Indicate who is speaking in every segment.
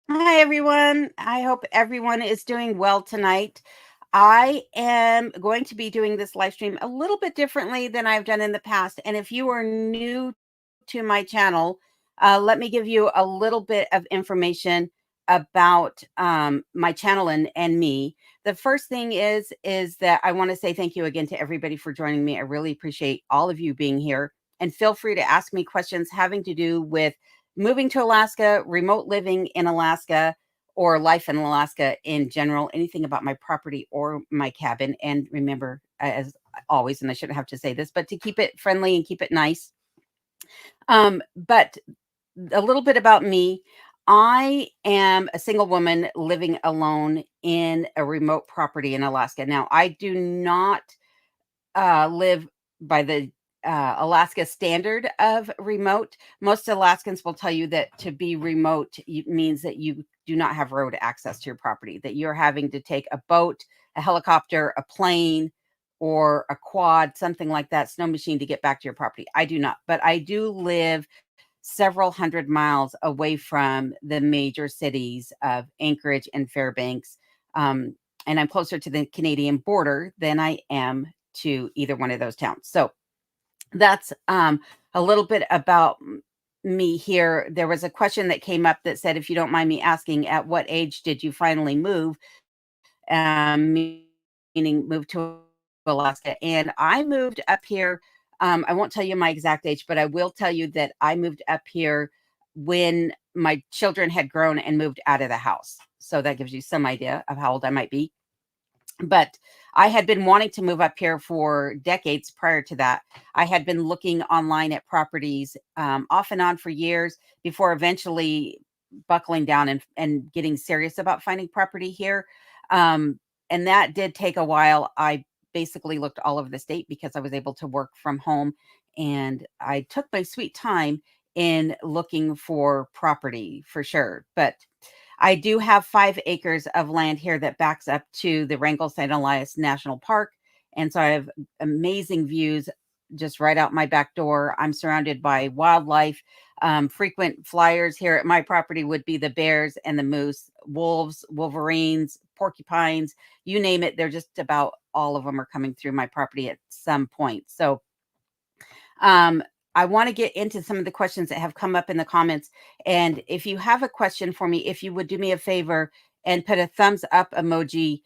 Speaker 1: Hi, everyone. I hope everyone is doing well tonight. I am going to be doing this live stream a little bit differently than I've done in the past. And if you are new to my channel, let me give you a little bit of information about my channel and me. The first thing is that I want to say thank you again to everybody for joining me. I really appreciate all of you being here. And feel free to ask me questions having to do with moving to Alaska, remote living in Alaska, or life in Alaska in general, anything about my property or my cabin. And remember, as always, and I shouldn't have to say this, but to keep it friendly and keep it nice. But a little bit about me. I am a single woman living alone in a remote property in Alaska. Now, I do not live by the Alaska standard of remote. Most Alaskans will tell you that to be remote means that you do not have road access to your property, that you're having to take a boat, a helicopter, a plane, or a quad, something like that, snow machine to get back to your property. I do not, but I do live several hundred miles away from the major cities of Anchorage and Fairbanks. And I'm closer to the Canadian border than I am to either one of those towns. So that's a little bit about me here. There was a question that came up that said, if you don't mind me asking, at what age did you finally move? Meaning move to Alaska. And I moved up here. I won't tell you my exact age, but I will tell you that I moved up here when my children had grown and moved out of the house. So that gives you some idea of how old I might be. But I had been wanting to move up here for decades prior to that. I had been looking online at properties off and on for years before eventually buckling down and getting serious about finding property here. And that did take a while. I basically looked all over the state because I was able to work from home. And I took my sweet time in looking for property for sure. But I do have 5 acres of land here that backs up to the Wrangell St. Elias National Park. And so I have amazing views just right out my back door. I'm surrounded by wildlife. Frequent flyers here at my property would be the bears and the moose, wolves, wolverines, porcupines, you name it. They're just about all of them are coming through my property at some point. So um, I want to get into some of the questions that have come up in the comments. And if you have a question for me, if you would do me a favor and put a thumbs up emoji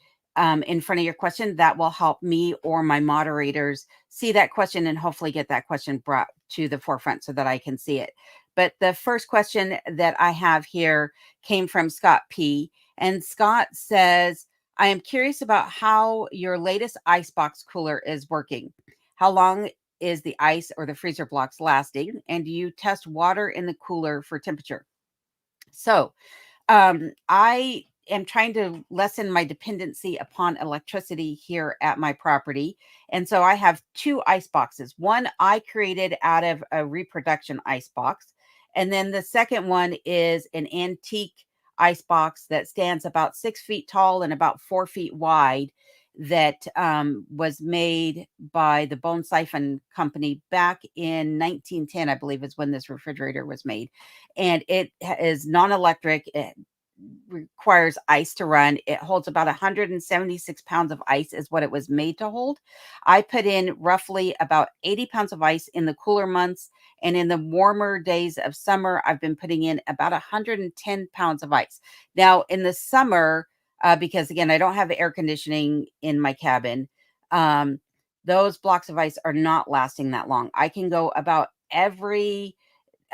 Speaker 1: in front of your question, that will help me or my moderators see that question and hopefully get that question brought to the forefront so that I can see it. But the first question that I have here came from Scott P. And Scott says, I am curious about how your latest icebox cooler is working. How long is the ice or the freezer blocks lasting? And do you test water in the cooler for temperature? So, I am trying to lessen my dependency upon electricity here at my property. And so I have 2 ice boxes. One I created out of a reproduction ice box. And then the second one is an antique ice box that stands about 6 feet tall and about 4 feet wide that was made by the Bone Siphon Company back in 1910, I believe is when this refrigerator was made. And it is non-electric. It requires ice to run. It holds about 176 pounds of ice is what it was made to hold. I put in roughly about 80 pounds of ice in the cooler months. And in the warmer days of summer, I've been putting in about 110 pounds of ice. Now, in the summer, because again, I don't have air conditioning in my cabin, those blocks of ice are not lasting that long. I can go about every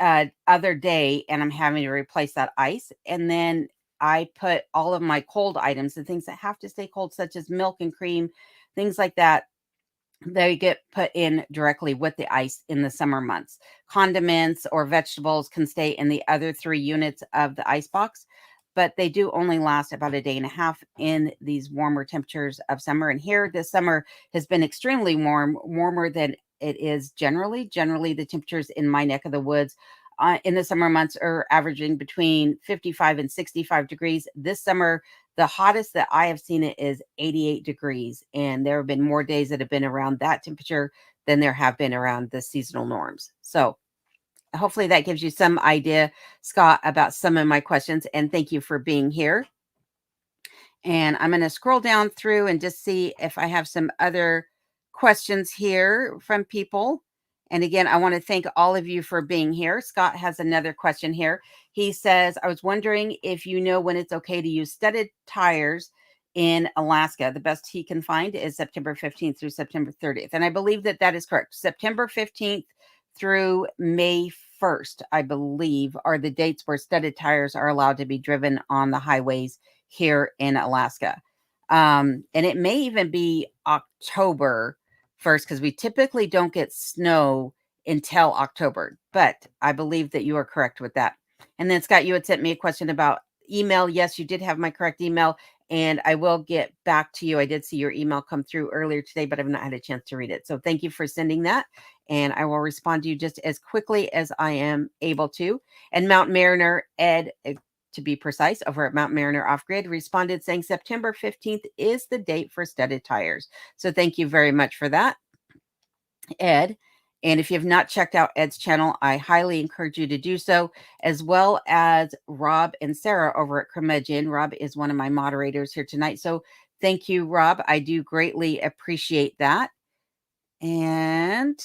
Speaker 1: other day and I'm having to replace that ice. And then I put all of my cold items, the things that have to stay cold, such as milk and cream, things like that, they get put in directly with the ice in the summer months. Condiments or vegetables can stay in the other 3 units of the ice box, but they do only last about a day and a half in these warmer temperatures of summer. And here this summer has been extremely warm, warmer than it is generally. Generally, the temperatures in my neck of the woods in the summer months are averaging between 55 and 65 degrees. This summer, the hottest that I have seen it is 88 degrees. And there have been more days that have been around that temperature than there have been around the seasonal norms. So hopefully that gives you some idea, Scott, about some of my questions. And thank you for being here. And I'm going to scroll down through and just see if I have some other questions here from people. And again, I want to thank all of you for being here. Scott has another question here. He says, I was wondering if you know when it's okay to use studded tires in Alaska. The best he can find is September 15th through September 30th. And I believe that that is correct. September 15th through May 1st, I believe, are the dates where studded tires are allowed to be driven on the highways here in Alaska. And it may even be October 1st because we typically don't get snow until October. But I believe that you are correct with that. And then, Scott, you had sent me a question about email. Yes, you did have my correct email, and I will get back to you. I did see your email come through earlier today, but I've not had a chance to read it. So thank you for sending that. And I will respond to you just as quickly as I am able to. And Mount Mariner, Ed, to be precise, over at Mount Mariner Off Grid, responded saying September 15th is the date for studded tires. So thank you very much for that, Ed. And if you have not checked out Ed's channel, I highly encourage you to do so, as well as Rob and Sarah over at Curmudgeon. Rob is one of my moderators here tonight. So thank you, Rob. I do greatly appreciate that. And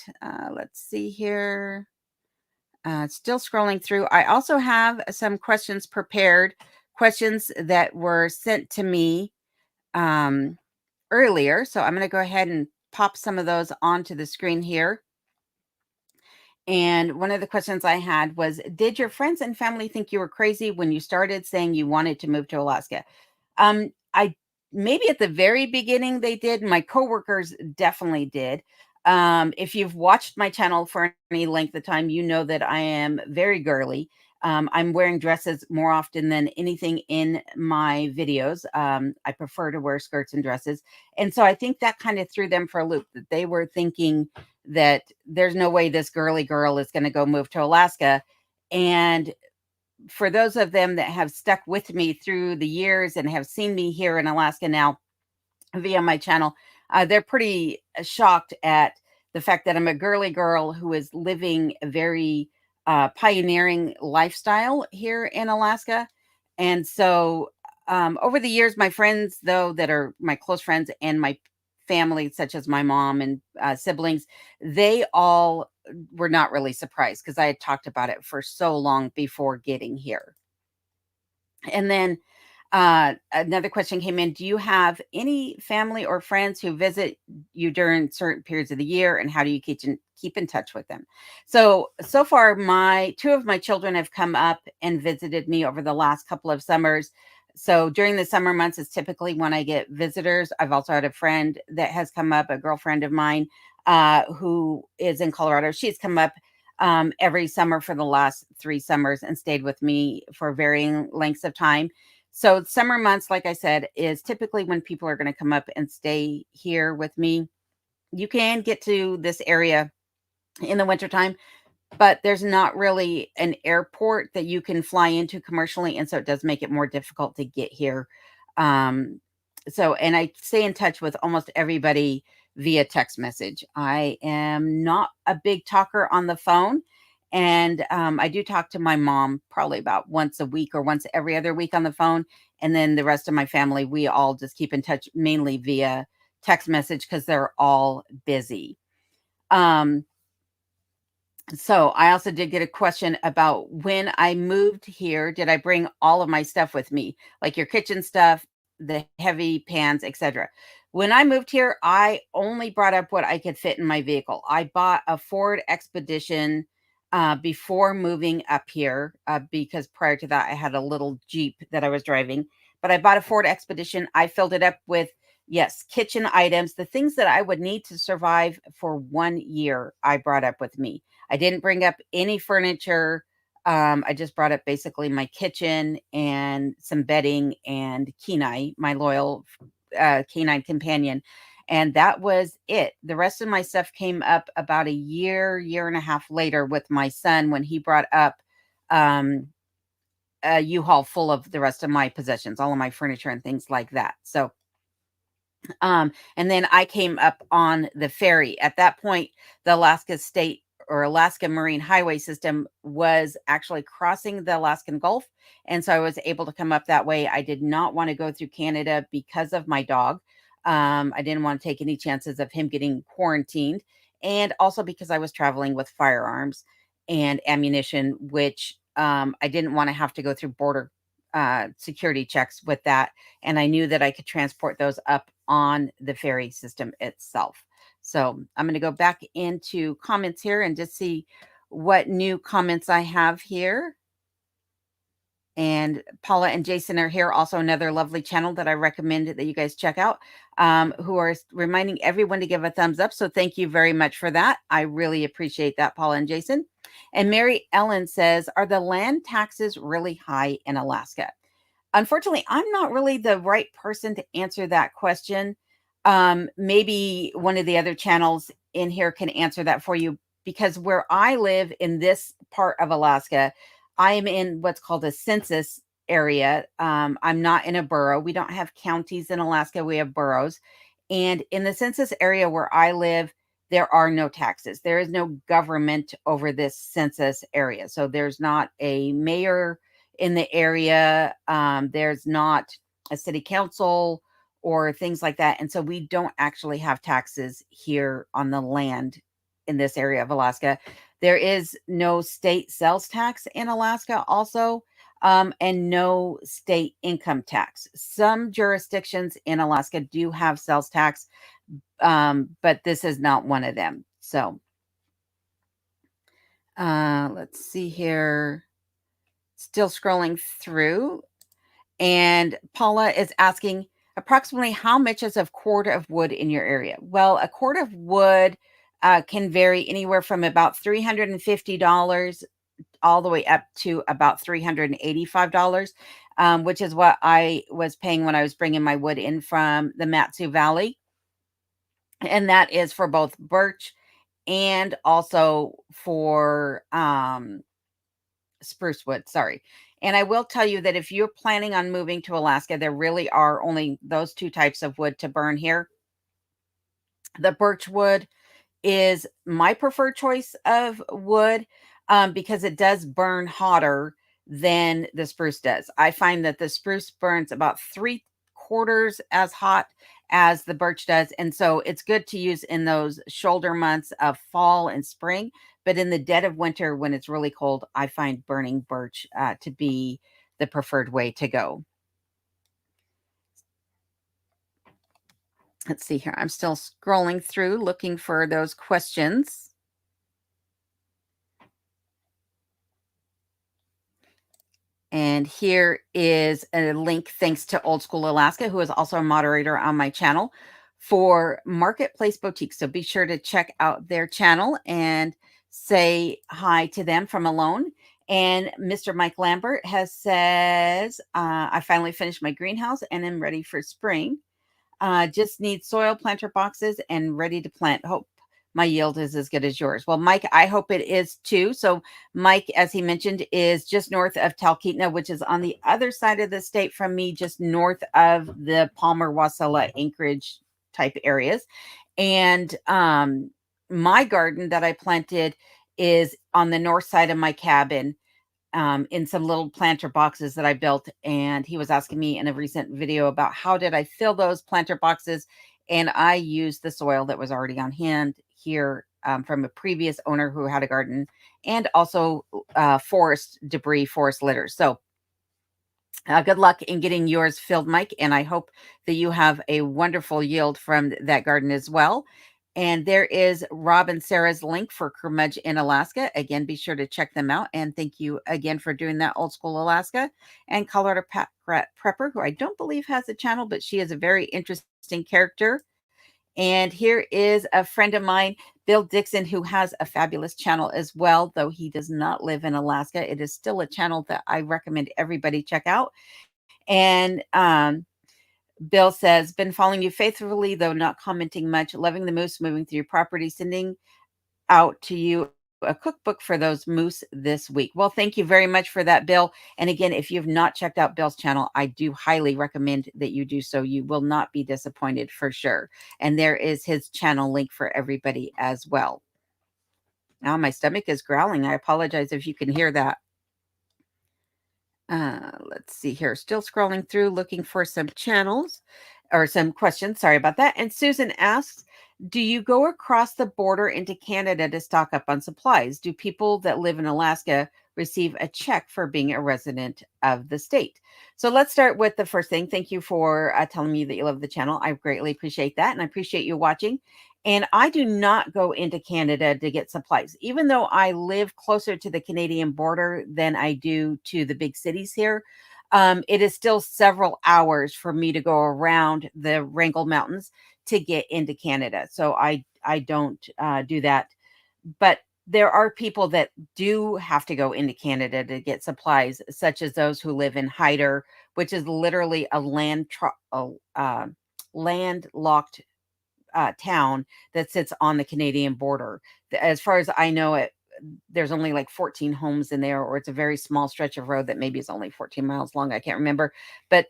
Speaker 1: let's see here. Still scrolling through. I also have some questions prepared, questions that were sent to me earlier. So I'm going to go ahead and pop some of those onto the screen here. And one of the questions I had was, did your friends and family think you were crazy when you started saying you wanted to move to Alaska? I maybe at the very beginning they did. My coworkers definitely did. If you've watched my channel for any length of time, you know that I am very girly. I'm wearing dresses more often than anything in my videos. I prefer to wear skirts and dresses. And so I think that kind of threw them for a loop, that they were thinking that there's no way this girly girl is going to go move to Alaska. And for those of them that have stuck with me through the years and have seen me here in Alaska now via my channel, they're pretty shocked at the fact that I'm a girly girl who is living a very pioneering lifestyle here in Alaska. And so over the years, my friends, though, that are my close friends and my family, such as my mom and siblings, they all were not really surprised because I had talked about it for so long before getting here. And then another question came in. Do you have any family or friends who visit you during certain periods of the year, and how do you keep in touch with them? So far, two of my children have come up and visited me over the last couple of summers. So during the summer months is typically when I get visitors. I've also had a friend that has come up, a girlfriend of mine who is in Colorado. She's come up every summer for the last 3 summers and stayed with me for varying lengths of time. So summer months, like I said, is typically when people are going to come up and stay here with me. You can get to this area in the wintertime, but there's not really an airport that you can fly into commercially. And so it does make it more difficult to get here. And I stay in touch with almost everybody via text message. I am not a big talker on the phone. And I do talk to my mom probably about once a week or once every other week on the phone. And then the rest of my family, we all just keep in touch mainly via text message because they're all busy. So I also did get a question about when I moved here, did I bring all of my stuff with me, like your kitchen stuff, the heavy pans, etc. When I moved here, I only brought up what I could fit in my vehicle. I bought a Ford Expedition before moving up here because prior to that, I had a little Jeep that I was driving. But I bought a Ford Expedition. I filled it up with, yes, kitchen items, the things that I would need to survive for 1 year, I brought up with me. I didn't bring up any furniture. I just brought up basically my kitchen and some bedding and Kenai, my loyal canine companion. And that was it. The rest of my stuff came up about a year and a half later with my son when he brought up a U-Haul full of the rest of my possessions, all of my furniture and things like that. So and then I came up on the ferry. At that point, the Alaska State or Alaska Marine Highway System was actually crossing the Alaskan Gulf. And so I was able to come up that way. I did not want to go through Canada because of my dog. I didn't want to take any chances of him getting quarantined. And also because I was traveling with firearms and ammunition, which I didn't want to have to go through border security checks with that. And I knew that I could transport those up on the ferry system itself. So I'm going to go back into comments here and just see what new comments I have here. And Paula and Jason are here. Also, another lovely channel that I recommend that you guys check out, who are reminding everyone to give a thumbs up. So thank you very much for that. I really appreciate that, Paula and Jason. And Mary Ellen says, are the land taxes really high in Alaska? Unfortunately, I'm not really the right person to answer that question. Maybe one of the other channels in here can answer that for you, because where I live in this part of Alaska, I am in what's called a census area. I'm not in a borough. We don't have counties in Alaska. We have boroughs. And in the census area where I live, there are no taxes. There is no government over this census area. So there's not a mayor in the area. There's not a city council or things like that. And so we don't actually have taxes here on the land in this area of Alaska. There is no state sales tax in Alaska also, and no state income tax. Some jurisdictions in Alaska do have sales tax, but this is not one of them. So let's see here. Still scrolling through. And Paula is asking, approximately how much is a cord of wood in your area? Well, a cord of wood can vary anywhere from about $350 all the way up to about $385, which is what I was paying when I was bringing my wood in from the Matsu Valley. And that is for both birch and also for spruce wood. Sorry. And I will tell you that if you're planning on moving to Alaska, there really are only those two types of wood to burn here. The birch wood is my preferred choice of wood, because it does burn hotter than the spruce does. I find that the spruce burns about 3/4 as hot as the birch does. And so it's good to use in those shoulder months of fall and spring. But in the dead of winter, when it's really cold, I find burning birch to be the preferred way to go. Let's see here. I'm still scrolling through looking for those questions. And here is a link, thanks to Old School Alaska, who is also a moderator on my channel, for Marketplace Boutique. So be sure to check out their channel and say hi to them from Alone. And Mr. Mike Lambert says, I finally finished my greenhouse and am ready for spring. Just need soil, planter boxes, and ready to plant. Hope my yield is as good as yours. Well, Mike, I hope it is too. So Mike, as he mentioned, is just north of Talkeetna, which is on the other side of the state from me, just north of the Palmer, Wasilla, Anchorage type areas. And my garden that I planted is on the north side of my cabin, in some little planter boxes that I built. And he was asking me in a recent video about how did I fill those planter boxes. And I used the soil that was already on hand here, from a previous owner who had a garden, and also forest debris, forest litter. So good luck in getting yours filled, Mike. And I hope that you have a wonderful yield from that garden as well. And there is Rob and Sarah's link for Curmudge in Alaska. Again, be sure to check them out. And thank you again for doing that, Old School Alaska. And Colorado Prepper, who I don't believe has a channel, but she is a very interesting character. And here is a friend of mine, Bill Dixon, who has a fabulous channel as well, though he does not live in Alaska. It is still a channel that I recommend everybody check out. And Bill says, been following you faithfully, though not commenting much. Loving the moose moving through your property. Sending out to you a cookbook for those moose this week. Well, thank you very much for that, Bill. And again, if you've not checked out Bill's channel, I do highly recommend that you do so. You will not be disappointed for sure. And there is his channel link for everybody as well. Now my stomach is growling. I apologize if you can hear that. Let's see here. Still scrolling through looking for some channels or some questions. Sorry about that. And Susan asks, do you go across the border into Canada to stock up on supplies? Do people that live in Alaska receive a check for being a resident of the state? So let's start with the first thing. Thank you for telling me that you love the channel. I greatly appreciate that. And I appreciate you watching. And I do not go into Canada to get supplies, even though I live closer to the Canadian border than I do to the big cities here. It is still several hours for me to go around the Wrangell Mountains to get into Canada. So I don't do that. But there are people that do have to go into Canada to get supplies, such as those who live in Hyder, which is literally a landlocked town that sits on the Canadian border. As far as I know, there's only like 14 homes in there, or it's a very small stretch of road that maybe is only 14 miles long. I can't remember, but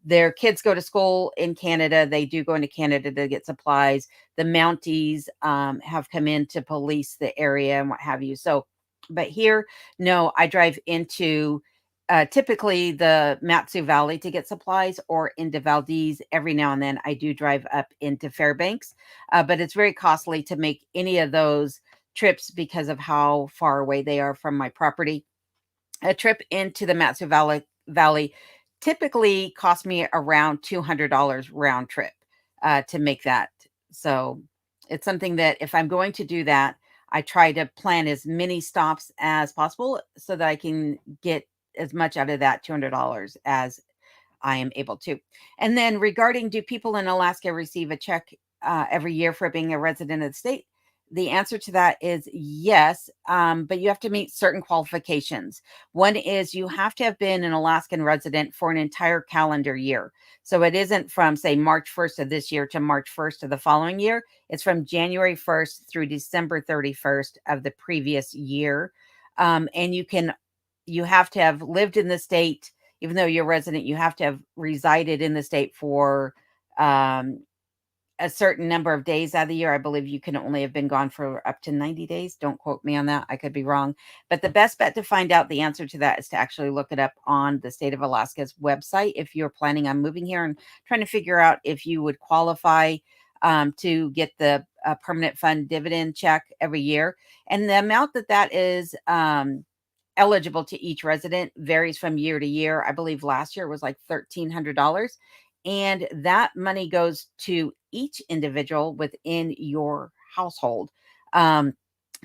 Speaker 1: their kids go to school in Canada. They do go into Canada to get supplies. The Mounties have come in to police the area and what have you. So, but here, no, I drive into typically the Matsu Valley to get supplies, or into Valdez. Every now and then I do drive up into Fairbanks, but it's very costly to make any of those trips because of how far away they are from my property. A trip into the Matsu Valley typically costs me around $200 round trip to make that. So it's something that if I'm going to do that, I try to plan as many stops as possible so that I can get as much out of that $200 as I am able to. And then regarding, do people in Alaska receive a check every year for being a resident of the state? The answer to that is yes, but you have to meet certain qualifications. One is you have to have been an Alaskan resident for an entire calendar year. So it isn't from, say, March 1st of this year to March 1st of the following year. It's from January 1st through December 31st of the previous year. And you have to have lived in the state. Even though you're a resident, you have to have resided in the state for a certain number of days out of the year. I believe you can only have been gone for up to 90 days. Don't quote me on that. I could be wrong. But the best bet to find out the answer to that is to actually look it up on the state of Alaska's website if you're planning on moving here and trying to figure out if you would qualify to get the permanent fund dividend check every year. And the amount that is eligible to each resident varies from year to year. I believe last year it was like $1,300. And that money goes to each individual within your household,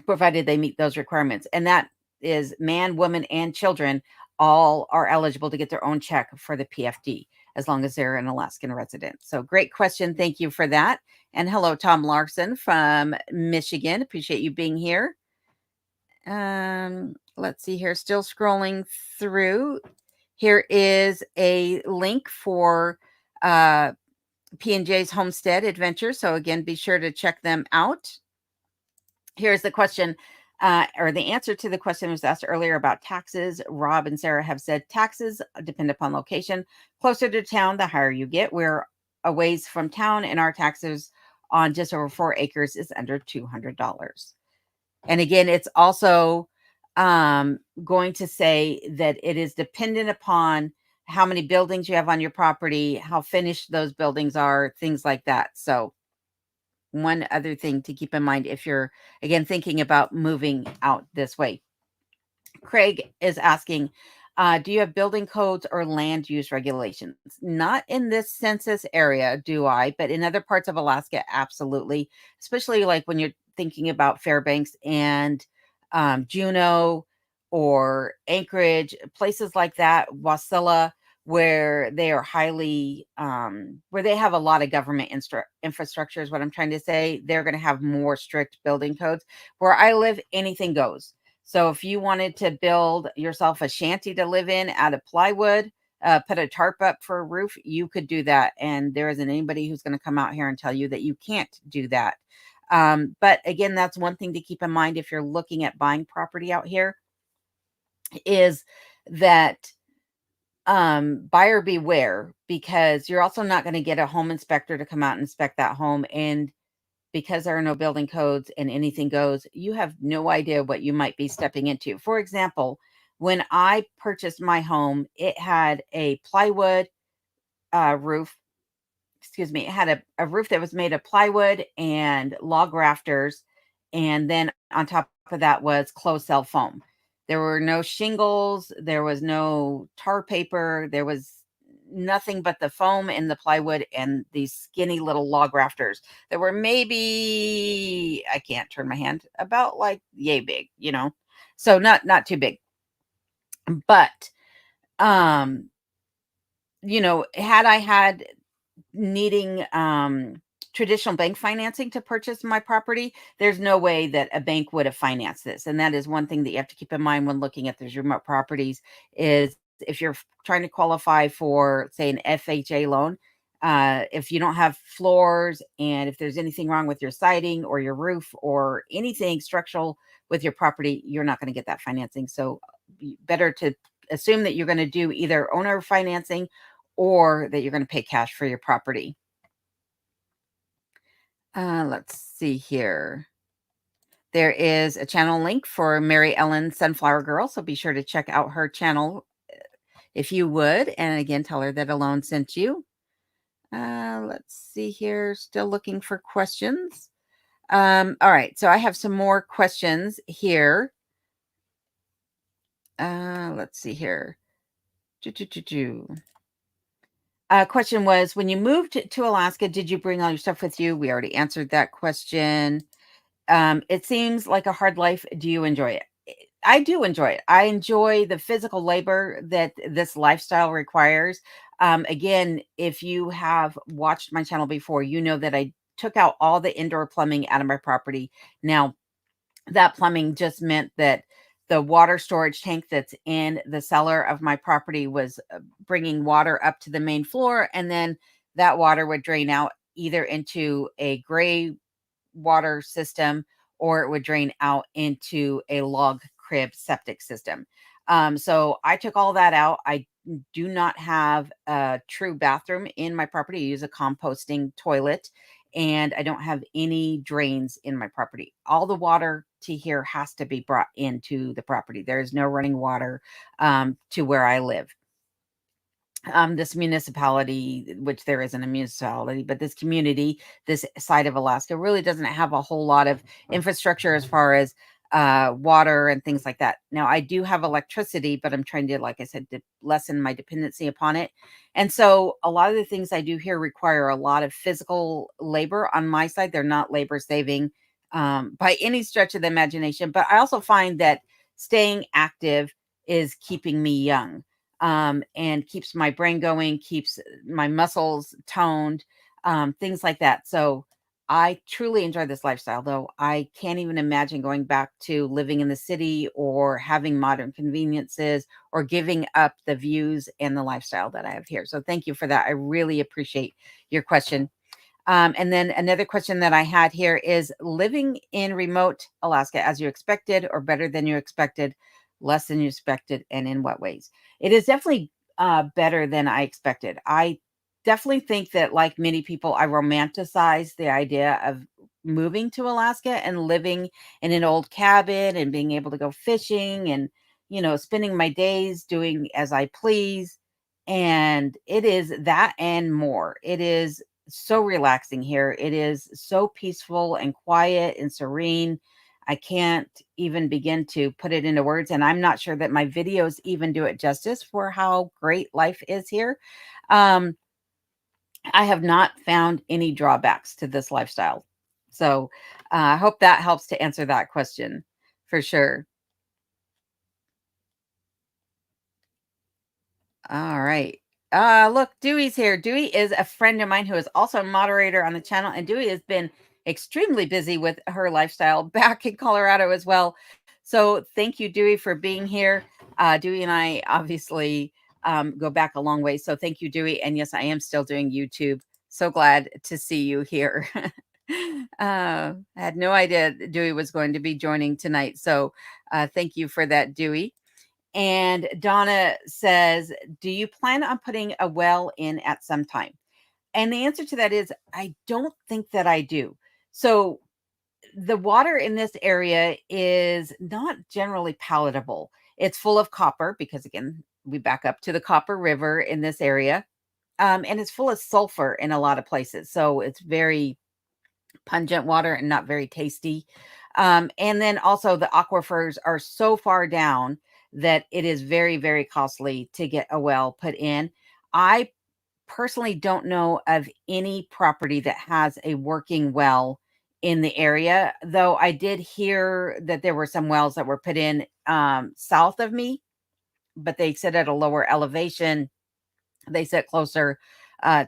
Speaker 1: provided they meet those requirements. And that is man, woman, and children all are eligible to get their own check for the PFD as long as they're an Alaskan resident. So great question. Thank you for that. And hello, Tom Larson from Michigan. Appreciate you being here. Let's see here. Still scrolling through. Here is a link for P&J's Homestead Adventure. So again, be sure to check them out. Here's the question, or the answer to the question was asked earlier about taxes. Rob and Sarah have said taxes depend upon location. Closer to town, the higher you get. We're a ways from town, and our taxes on just over 4 acres is under $200. And again, it's also going to say that it is dependent upon how many buildings you have on your property, how finished those buildings are, things like that. So one other thing to keep in mind if you're, again, thinking about moving out this way. Craig is asking, do you have building codes or land use regulations? Not in this census area, do I? But in other parts of Alaska, absolutely. Especially like when you're thinking about Fairbanks and Juneau or Anchorage, places like that, Wasilla, where they are highly, where they have a lot of government infrastructure is what I'm trying to say. They're going to have more strict building codes. Where I live, anything goes. So if you wanted to build yourself a shanty to live in out of plywood, put a tarp up for a roof, you could do that. And there isn't anybody who's going to come out here and tell you that you can't do that. But again, that's one thing to keep in mind if you're looking at buying property out here, is that buyer beware, because you're also not going to get a home inspector to come out and inspect that home. And because there are no building codes and anything goes, you have no idea what you might be stepping into. For example, when I purchased my home, it had a plywood roof. Excuse me, it had a roof that was made of plywood and log rafters. And then on top of that was closed cell foam. There were no shingles, there was no tar paper, there was nothing but the foam and the plywood and these skinny little log rafters that were maybe, I can't turn my hand, about like yay big, So not too big. But um, had I had needing traditional bank financing to purchase my property, there's no way that a bank would have financed this. And that is one thing that you have to keep in mind when looking at these remote properties is if you're trying to qualify for, say, an FHA loan, if you don't have floors and if there's anything wrong with your siding or your roof or anything structural with your property, you're not going to get that financing. So better to assume that you're going to do either owner financing or that you're going to pay cash for your property. Let's see here. There is a channel link for Mary Ellen Sunflower Girl, so be sure to check out her channel if you would. And again, tell her that Alone sent you. Let's see here. Still looking for questions. All right, so I have some more questions here. Let's see here. Question was, when you moved to Alaska, did you bring all your stuff with you? We already answered that question. It seems like a hard life. Do you enjoy it? I do enjoy it. I enjoy the physical labor that this lifestyle requires. Again, if you have watched my channel before, you know that I took out all the indoor plumbing out of my property. Now, that plumbing just meant that the water storage tank that's in the cellar of my property was bringing water up to the main floor, and then that water would drain out either into a gray water system or it would drain out into a log crib septic system. So I took all that out. I do not have a true bathroom in my property. I use a composting toilet and I don't have any drains in my property. All the water to here has to be brought into the property. There is no running water to where I live. This municipality, which there isn't a municipality, but this community, this side of Alaska really doesn't have a whole lot of infrastructure as far as water and things like that. Now, I do have electricity, but I'm trying to, like I said, to lessen my dependency upon it. And so a lot of the things I do here require a lot of physical labor on my side. They're not labor saving by any stretch of the imagination. But I also find that staying active is keeping me young and keeps my brain going, keeps my muscles toned, things like that. So I truly enjoy this lifestyle, though I can't even imagine going back to living in the city or having modern conveniences or giving up the views and the lifestyle that I have here. So thank you for that. I really appreciate your question. And then another question that I had here is living in remote Alaska as you expected or better than you expected, less than you expected, and in what ways? It is definitely better than I expected. I definitely think that, like many people, I romanticize the idea of moving to Alaska and living in an old cabin and being able to go fishing and, spending my days doing as I please. And it is that and more. It is so relaxing here. It is so peaceful and quiet and serene. I can't even begin to put it into words. And I'm not sure that my videos even do it justice for how great life is here. Um, I have not found any drawbacks to this lifestyle. So I hope that helps to answer that question for sure. All right. Look, Dewey's here. Dewey is a friend of mine who is also a moderator on the channel, and Dewey has been extremely busy with her lifestyle back in Colorado as well. So thank you, Dewey, for being here. Dewey and I obviously go back a long way. So thank you, Dewey. And yes, I am still doing YouTube. So glad to see you here. I had no idea that Dewey was going to be joining tonight. So thank you for that, Dewey. And Donna says, do you plan on putting a well in at some time? And the answer to that is, I don't think that I do. So the water in this area is not generally palatable. It's full of copper because, again, we back up to the Copper River in this area, and it's full of sulfur in a lot of places. So it's very pungent water and not very tasty. And then also the aquifers are so far down that it is very, very costly to get a well put in. I personally don't know of any property that has a working well in the area, though I did hear that there were some wells that were put in south of me, but they sit at a lower elevation. They sit closer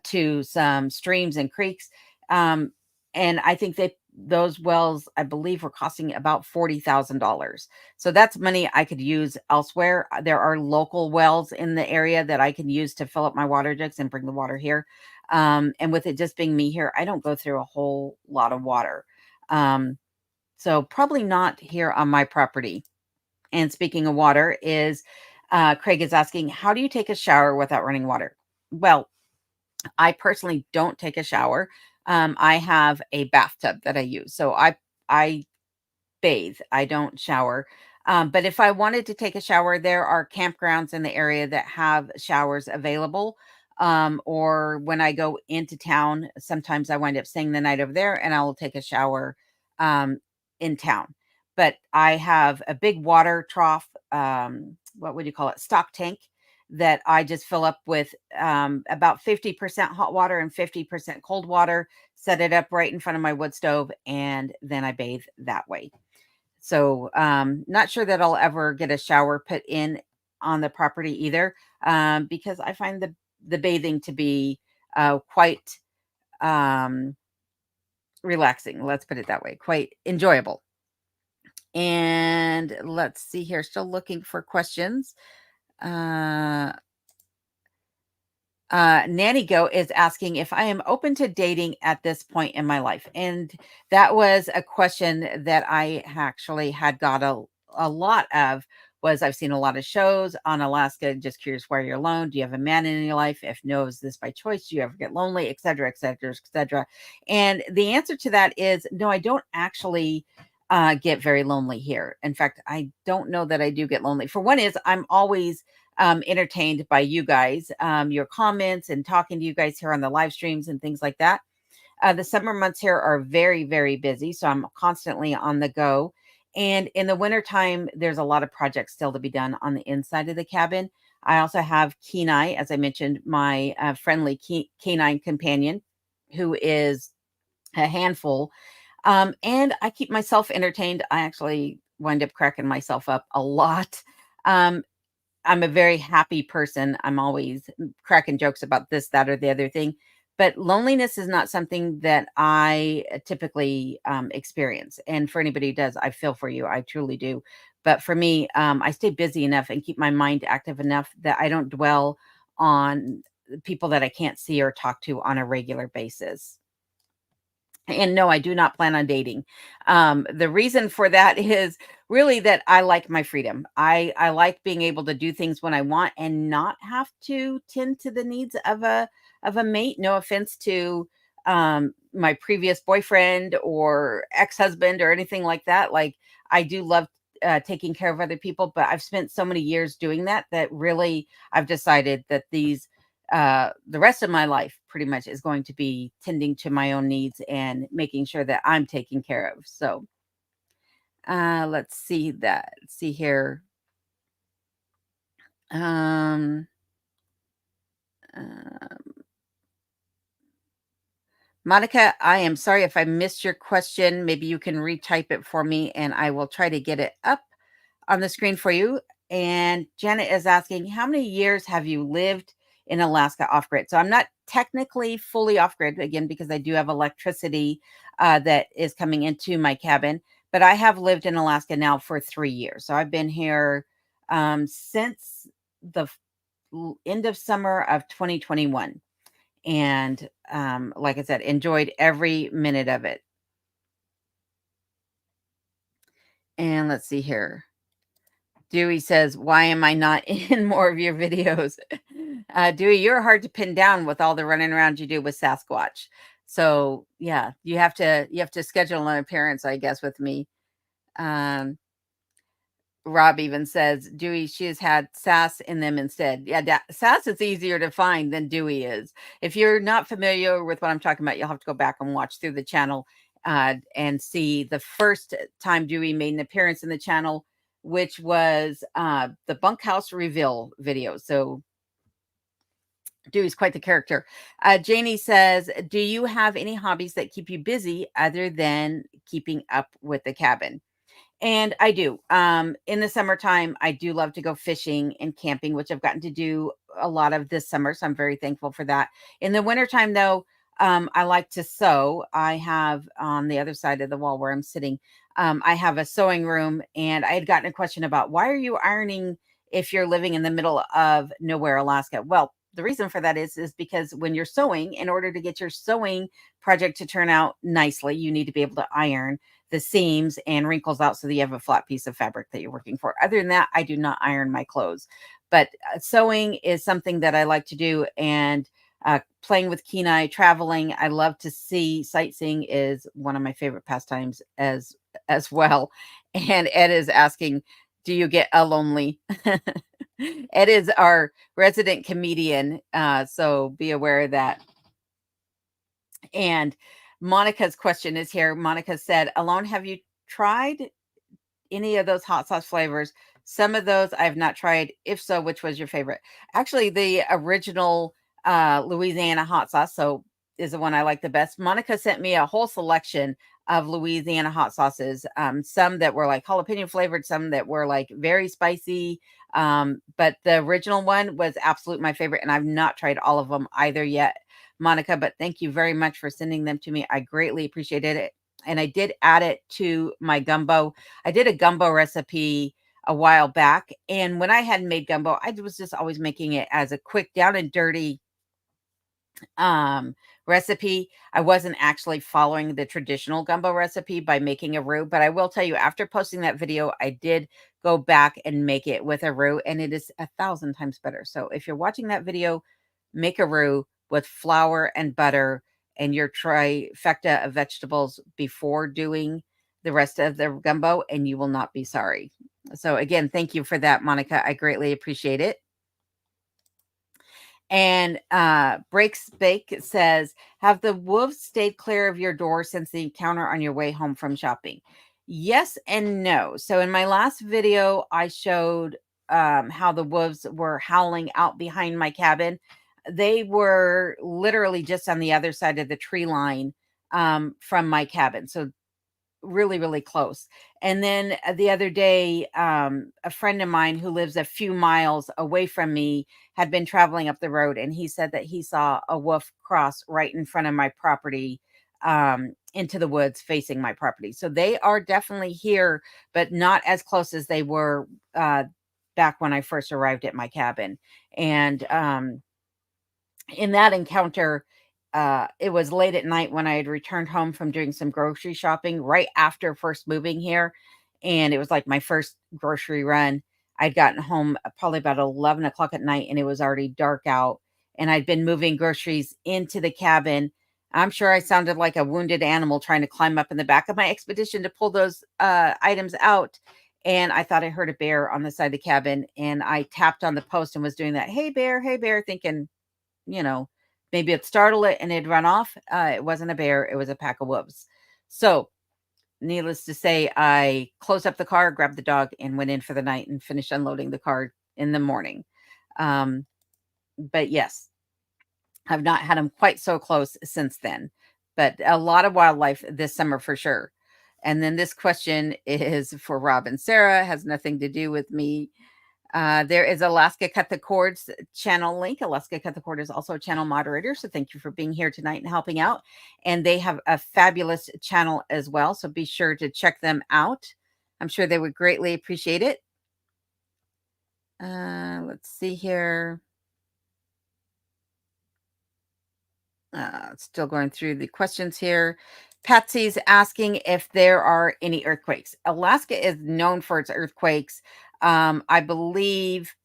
Speaker 1: to some streams and creeks. Um, and I think those wells, I believe, were costing about $40,000. So that's money I could use elsewhere. There are local wells in the area that I can use to fill up my water jugs and bring the water here. And with it just being me here, I don't go through a whole lot of water. So probably not here on my property. And speaking of water, is Craig is asking, how do you take a shower without running water? Well, I personally don't take a shower. I have a bathtub that I use. So I bathe. I don't shower. But if I wanted to take a shower, there are campgrounds in the area that have showers available. Or when I go into town, sometimes I wind up staying the night over there and I will take a shower um, in town. But I have a big water trough, what would you call it? Stock tank that I just fill up with about 50% hot water and 50% cold water, set it up right in front of my wood stove, and then I bathe that way. So, not sure that I'll ever get a shower put in on the property either, because I find the bathing to be quite um, relaxing. Let's put it that way, quite enjoyable. And let's see here, still looking for questions. Uh, Nanny Go is asking if I am open to dating at this point in my life. And that was a question that I actually had got a lot of. Was I've seen a lot of shows on Alaska, just curious why you're alone. Do you have a man in your life? If no, is this by choice? Do you ever get lonely, et cetera, et cetera, et cetera? And the answer to that is no, I don't actually get very lonely here. In fact, I don't know that I do get lonely. For one is I'm always entertained by you guys, your comments and talking to you guys here on the live streams and things like that. The summer months here are very, very busy. So I'm constantly on the go. And in the wintertime, there's a lot of projects still to be done on the inside of the cabin. I also have Kenai, as I mentioned, my friendly canine companion, who is a handful. And I keep myself entertained. I actually wind up cracking myself up a lot. Um, I'm a very happy person. I'm always cracking jokes about this, that, or the other thing. But loneliness is not something that I typically experience. And for anybody who does, I feel for you. I truly do. But for me, I stay busy enough and keep my mind active enough that I don't dwell on people that I can't see or talk to on a regular basis. And no, I do not plan on dating. The reason for that is really that I like my freedom. I like being able to do things when I want and not have to tend to the needs of a mate. No offense to my previous boyfriend or ex-husband or anything like that. Like I do love taking care of other people, but I've spent so many years doing that that really I've decided that the rest of my life pretty much is going to be tending to my own needs and making sure that I'm taken care of. So let's see that. Let's see here. Um, uh, Monica, I am sorry if I missed your question. Maybe you can retype it for me and I will try to get it up on the screen for you. And Janet is asking, how many years have you lived in Alaska off grid? So I'm not technically fully off grid again because I do have electricity that is coming into my cabin, but I have lived in Alaska now for 3 years. So I've been here since the end of summer of 2021. And like I said, enjoyed every minute of it. And let's see here. Dewey says, why am I not in more of your videos? Dewey, you're hard to pin down with all the running around you do with Sasquatch. So yeah, you have to schedule an appearance, I guess, with me. Um, Rob even says, Dewey, she has had sass in them instead. Yeah, sass is easier to find than Dewey is. If you're not familiar with what I'm talking about, you'll have to go back and watch through the channel and see the first time Dewey made an appearance in the channel, which was the bunkhouse reveal video. So Dewey's quite the character. Janie says, do you have any hobbies that keep you busy other than keeping up with the cabin? And I do. In the summertime, I do love to go fishing and camping, which I've gotten to do a lot of this summer. So I'm very thankful for that. In the wintertime, though, I like to sew. I have on the other side of the wall where I'm sitting, I have a sewing room. And I had gotten a question about why are you ironing if you're living in the middle of nowhere, Alaska? Well, the reason for that is because when you're sewing, in order to get your sewing project to turn out nicely, you need to be able to iron the seams and wrinkles out so that you have a flat piece of fabric that you're working for. Other than that, I do not iron my clothes. But sewing is something that I like to do, and playing with Kenai, traveling. I love to see sightseeing is one of my favorite pastimes as well. And Ed is asking, do you get a lonely? Ed is our resident comedian, so be aware of that. And Monica's question is here. Monica said, Alone, have you tried any of those hot sauce flavors? Some of those I've not tried. If so, which was your favorite? Actually, the original Louisiana hot sauce, so is the one I like the best. Monica sent me a whole selection of Louisiana hot sauces. Some that were like jalapeno flavored, some that were like very spicy. But the original one was absolute my favorite, and I've not tried all of them either yet, Monica. But thank you very much for sending them to me. I greatly appreciated it. And I did add it to my gumbo. I did a gumbo recipe a while back. And when I hadn't made gumbo, I was just always making it as a quick down and dirty recipe. I wasn't actually following the traditional gumbo recipe by making a roux, but I will tell you, after posting that video, I did go back and make it with a roux, and it is 1,000 times better. So if you're watching that video, make a roux with flour and butter and your trifecta of vegetables before doing the rest of the gumbo, and you will not be sorry. So again, thank you for that, Monica. I greatly appreciate it. And Breaks Bake says, have the wolves stayed clear of your door since the encounter on your way home from shopping? Yes and no. So in my last video, I showed how the wolves were howling out behind my cabin. They were literally just on the other side of the tree line from my cabin. So really, really close. And then the other day, a friend of mine who lives a few miles away from me had been traveling up the road, and he said that he saw a wolf cross right in front of my property into the woods facing my property. So they are definitely here, but not as close as they were back when I first arrived at my cabin. And in that encounter, it was late at night when I had returned home from doing some grocery shopping right after first moving here. And it was like my first grocery run. I'd gotten home probably about 11 o'clock at night, and it was already dark out. And I'd been moving groceries into the cabin. I'm sure I sounded like a wounded animal trying to climb up in the back of my expedition to pull those items out. And I thought I heard a bear on the side of the cabin. And I tapped on the post and was doing that, hey, bear, thinking, you know, maybe it'd startle it and it'd run off. It wasn't a bear, it was a pack of wolves. So, needless to say, I closed up the car, grabbed the dog, and went in for the night and finished unloading the car in the morning. Um, but yes, I've not had them quite so close since then. But a lot of wildlife this summer for sure. And then this question is for Rob and Sarah, has nothing to do with me. There is Alaska Cut the Cords channel link. Alaska Cut the Cord is also a channel moderator. So thank you for being here tonight and helping out. And they have a fabulous channel as well. So be sure to check them out. I'm sure they would greatly appreciate it. Let's see here. Still going through the questions here. Patsy's asking if there are any earthquakes. Alaska is known for its earthquakes. I believe,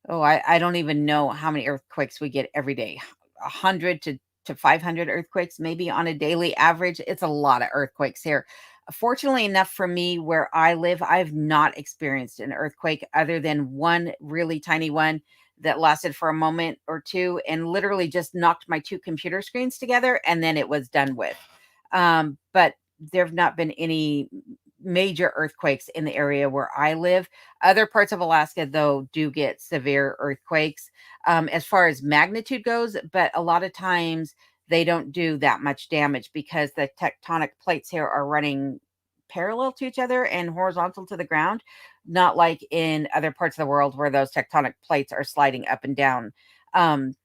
Speaker 1: I don't even know how many earthquakes we get every day. 100 to to 500 earthquakes, maybe on a daily average. It's a lot of earthquakes here. Fortunately enough for me, where I live, I've not experienced an earthquake other than one really tiny one that lasted for a moment or two and literally just knocked my two computer screens together, and then it was done with. But there have not been any major earthquakes in the area where I live. Other parts of Alaska, though, do get severe earthquakes as far as magnitude goes, but a lot of times they don't do that much damage because the tectonic plates here are running parallel to each other and horizontal to the ground, not like in other parts of the world where those tectonic plates are sliding up and down. Um,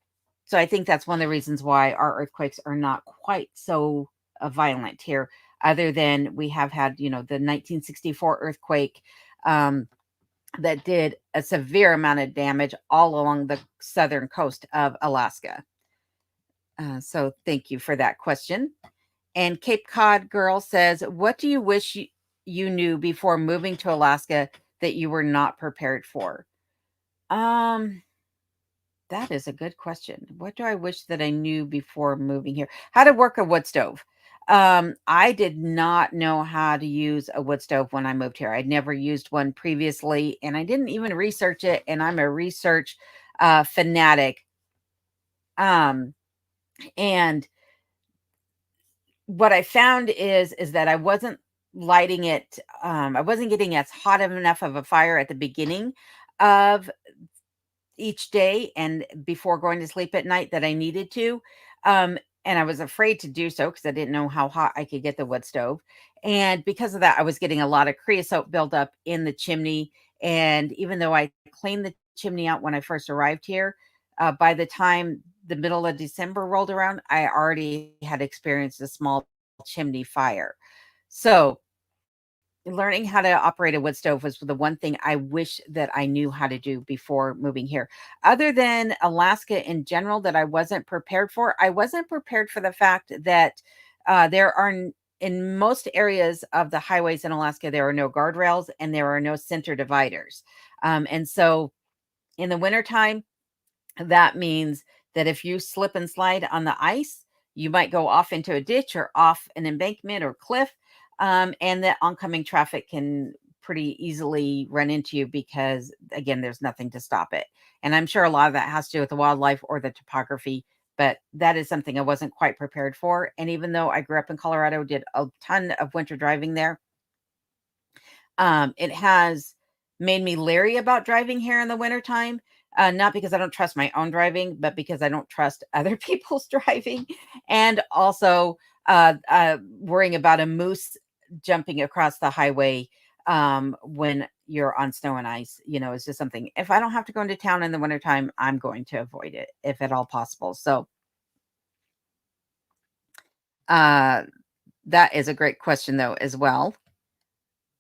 Speaker 1: so I think that's one of the reasons why our earthquakes are not quite so violent here, other than we have had, the 1964 earthquake that did a severe amount of damage all along the southern coast of Alaska. So thank you for that question. And Cape Cod Girl says, what do you wish you knew before moving to Alaska that you were not prepared for? Um, that is a good question. What do I wish that I knew before moving here? How to work a wood stove. I did not know how to use a wood stove when I moved here. I'd never used one previously, and I didn't even research it. And I'm a research fanatic. Um, and what I found is that I wasn't lighting it. I wasn't getting as hot of enough of a fire at the beginning of each day and before going to sleep at night that I needed to. And I was afraid to do so because I didn't know how hot I could get the wood stove. And because of that, I was getting a lot of creosote buildup in the chimney. And even though I cleaned the chimney out when I first arrived here, by the time the middle of December rolled around, I already had experienced a small chimney fire. So learning how to operate a wood stove was the one thing I wish that I knew how to do before moving here. Other than Alaska in general, that I wasn't prepared for. I wasn't prepared for the fact that there are, in most areas of the highways in Alaska, there are no guardrails and there are no center dividers. And so in the wintertime, that means that if you slip and slide on the ice, you might go off into a ditch or off an embankment or cliff, and the oncoming traffic can pretty easily run into you because, again, there's nothing to stop it. And I'm sure a lot of that has to do with the wildlife or the topography, but that is something I wasn't quite prepared for. And even though I grew up in Colorado, did a ton of winter driving there, it has made me leery about driving here in the wintertime, not because I don't trust my own driving, but because I don't trust other people's driving. And also worrying about a moose jumping across the highway when you're on snow and ice, is just something. If I don't have to go into town in the wintertime, I'm going to avoid it if at all possible. So uh, that is a great question, though, as well.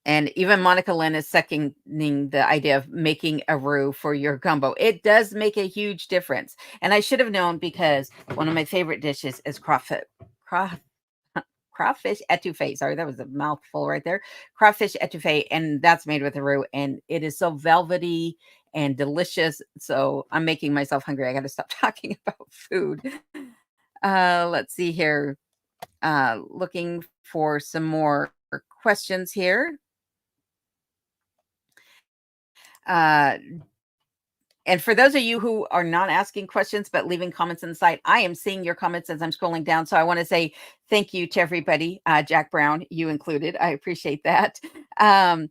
Speaker 1: And even Monica Lynn is seconding the idea of making a roux for your gumbo. It does make a huge difference. And I should have known because one of my favorite dishes is crawfish etouffee. Sorry, that was a mouthful right there. Crawfish etouffee, and that's made with a roux, and it is so velvety and delicious. So I'm making myself hungry. I got to stop talking about food. Let's see here. Looking for some more questions here. Uh, and for those of you who are not asking questions but leaving comments in the site, I am seeing your comments as I'm scrolling down. So I want to say thank you to everybody, Jack Brown, you included. I appreciate that. I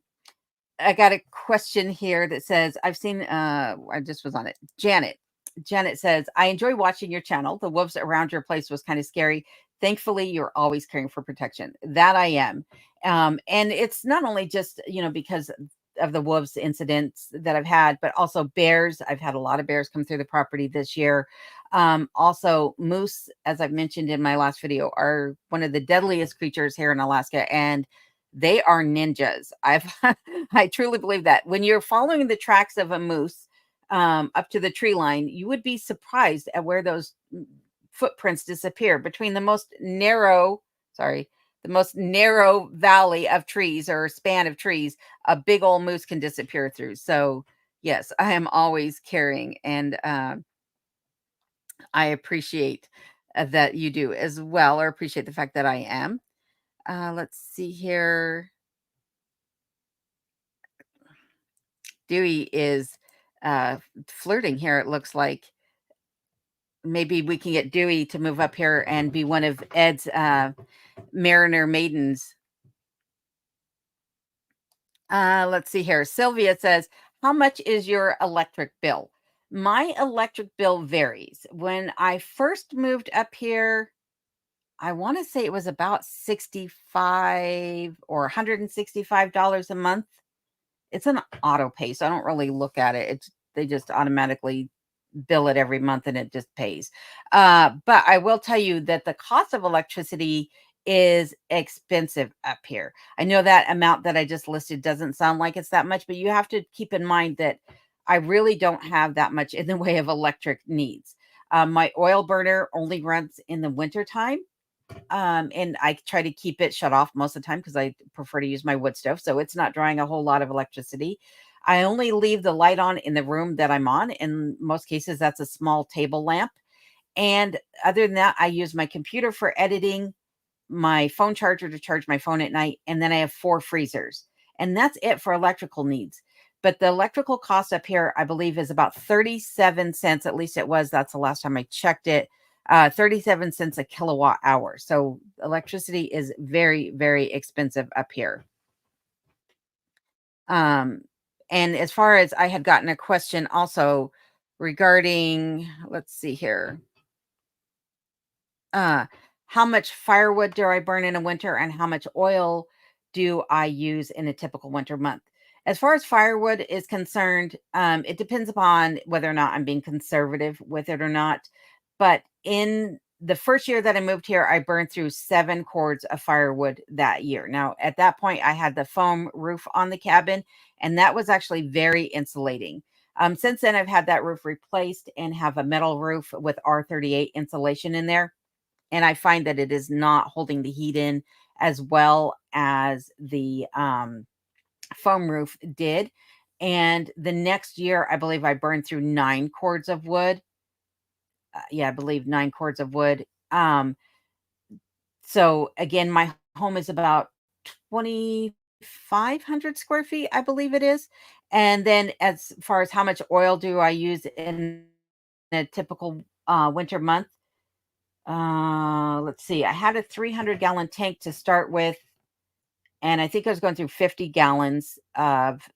Speaker 1: got a question here that says, I've seen, I just was on it. Janet says, I enjoy watching your channel. The wolves around your place was kind of scary. Thankfully, you're always caring for protection. That I am. And it's not only just, because of the wolves incidents that I've had, but also bears. I've had a lot of bears come through the property this year. Also moose, as I've mentioned in my last video, are one of the deadliest creatures here in Alaska, and they are ninjas. I truly believe that when you're following the tracks of a moose up to the tree line, you would be surprised at where those footprints disappear between the most narrow valley of trees or span of trees, a big old moose can disappear through. So yes, I am always caring, and I appreciate that you do as well, or appreciate the fact that I am. Let's see here. Dewey is flirting here. It looks like maybe we can get Dewey to move up here and be one of Ed's Mariner maidens. Let's see here. Sylvia says, how much is your electric bill? My electric bill varies. When I first moved up here, I want to say it was about 65 or $165 a month. It's an auto pay, so I don't really look at it. It's they just automatically bill it every month and it just pays. But I will tell you that the cost of electricity is expensive up here. I know that amount that I just listed doesn't sound like it's that much, but you have to keep in mind that I really don't have that much in the way of electric needs. My oil burner only runs in the wintertime. And I try to keep it shut off most of the time because I prefer to use my wood stove. So it's not drawing a whole lot of electricity. I only leave the light on in the room that I'm on. In most cases, that's a small table lamp. And other than that, I use my computer for editing, my phone charger to charge my phone at night, and then I have 4 freezers. And that's it for electrical needs. But the electrical cost up here, I believe, is about 37 cents. At least it was. That's the last time I checked it. 37 cents a kilowatt hour. So electricity is very, very expensive up here. Um, and as far as I had gotten a question also regarding, let's see here. Uh, how much firewood do I burn in a winter and how much oil do I use in a typical winter month? As far as firewood is concerned, it depends upon whether or not I'm being conservative with it or not. But in the first year that I moved here, I burned through 7 cords of firewood that year. Now, at that point, I had the foam roof on the cabin, and that was actually very insulating. Since then, I've had that roof replaced and have a metal roof with R38 insulation in there. And I find that it is not holding the heat in as well as the foam roof did. And the next year, I believe I burned through 9 cords of wood. Yeah, I believe 9 cords of wood. So again, my home is about 2,500 square feet, I believe it is. And then as far as how much oil do I use in a typical winter month? Let's see. I had a 300-gallon tank to start with, and I think I was going through 50 gallons of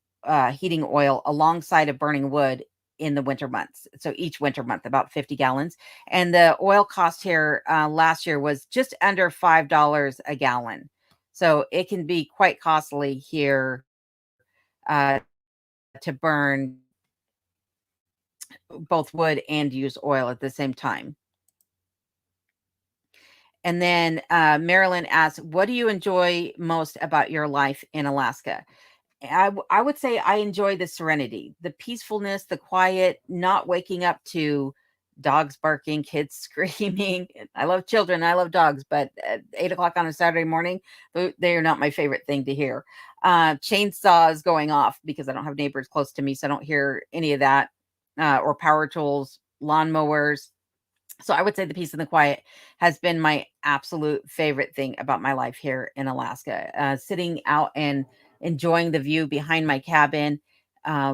Speaker 1: heating oil alongside of burning wood in the winter months. So each winter month, about 50 gallons. And the oil cost here last year was just under $5 a gallon. So it can be quite costly here uh, to burn both wood and use oil at the same time. And then Marilyn asks, what do you enjoy most about your life in Alaska? I would say I enjoy the serenity, the peacefulness, the quiet, not waking up to dogs barking, kids screaming. I love children, I love dogs, but at 8 o'clock on a Saturday morning, they are not my favorite thing to hear. Chainsaws going off because I don't have neighbors close to me, so I don't hear any of that, or power tools, lawnmowers. So I would say the peace and the quiet has been my absolute favorite thing about my life here in Alaska. Sitting out and enjoying the view behind my cabin,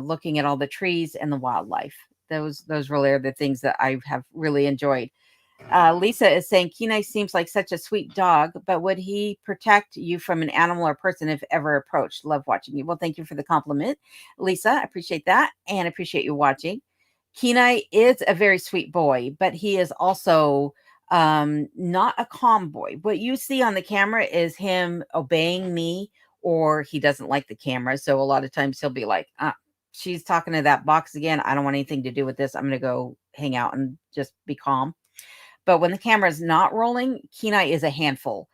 Speaker 1: looking at all the trees and the wildlife. Those really are the things that I have really enjoyed. Lisa is saying Kenai seems like such a sweet dog, but would he protect you from an animal or person if ever approached? Love watching you. Well, thank you for the compliment, Lisa. I appreciate that and appreciate you watching. Kenai is a very sweet boy, but he is also not a calm boy. What you see on the camera is him obeying me, or he doesn't like the camera. So a lot of times he'll be like, she's talking to that box again. I don't want anything to do with this. I'm going to go hang out and just be calm. But when the camera is not rolling, Kenai is a handful.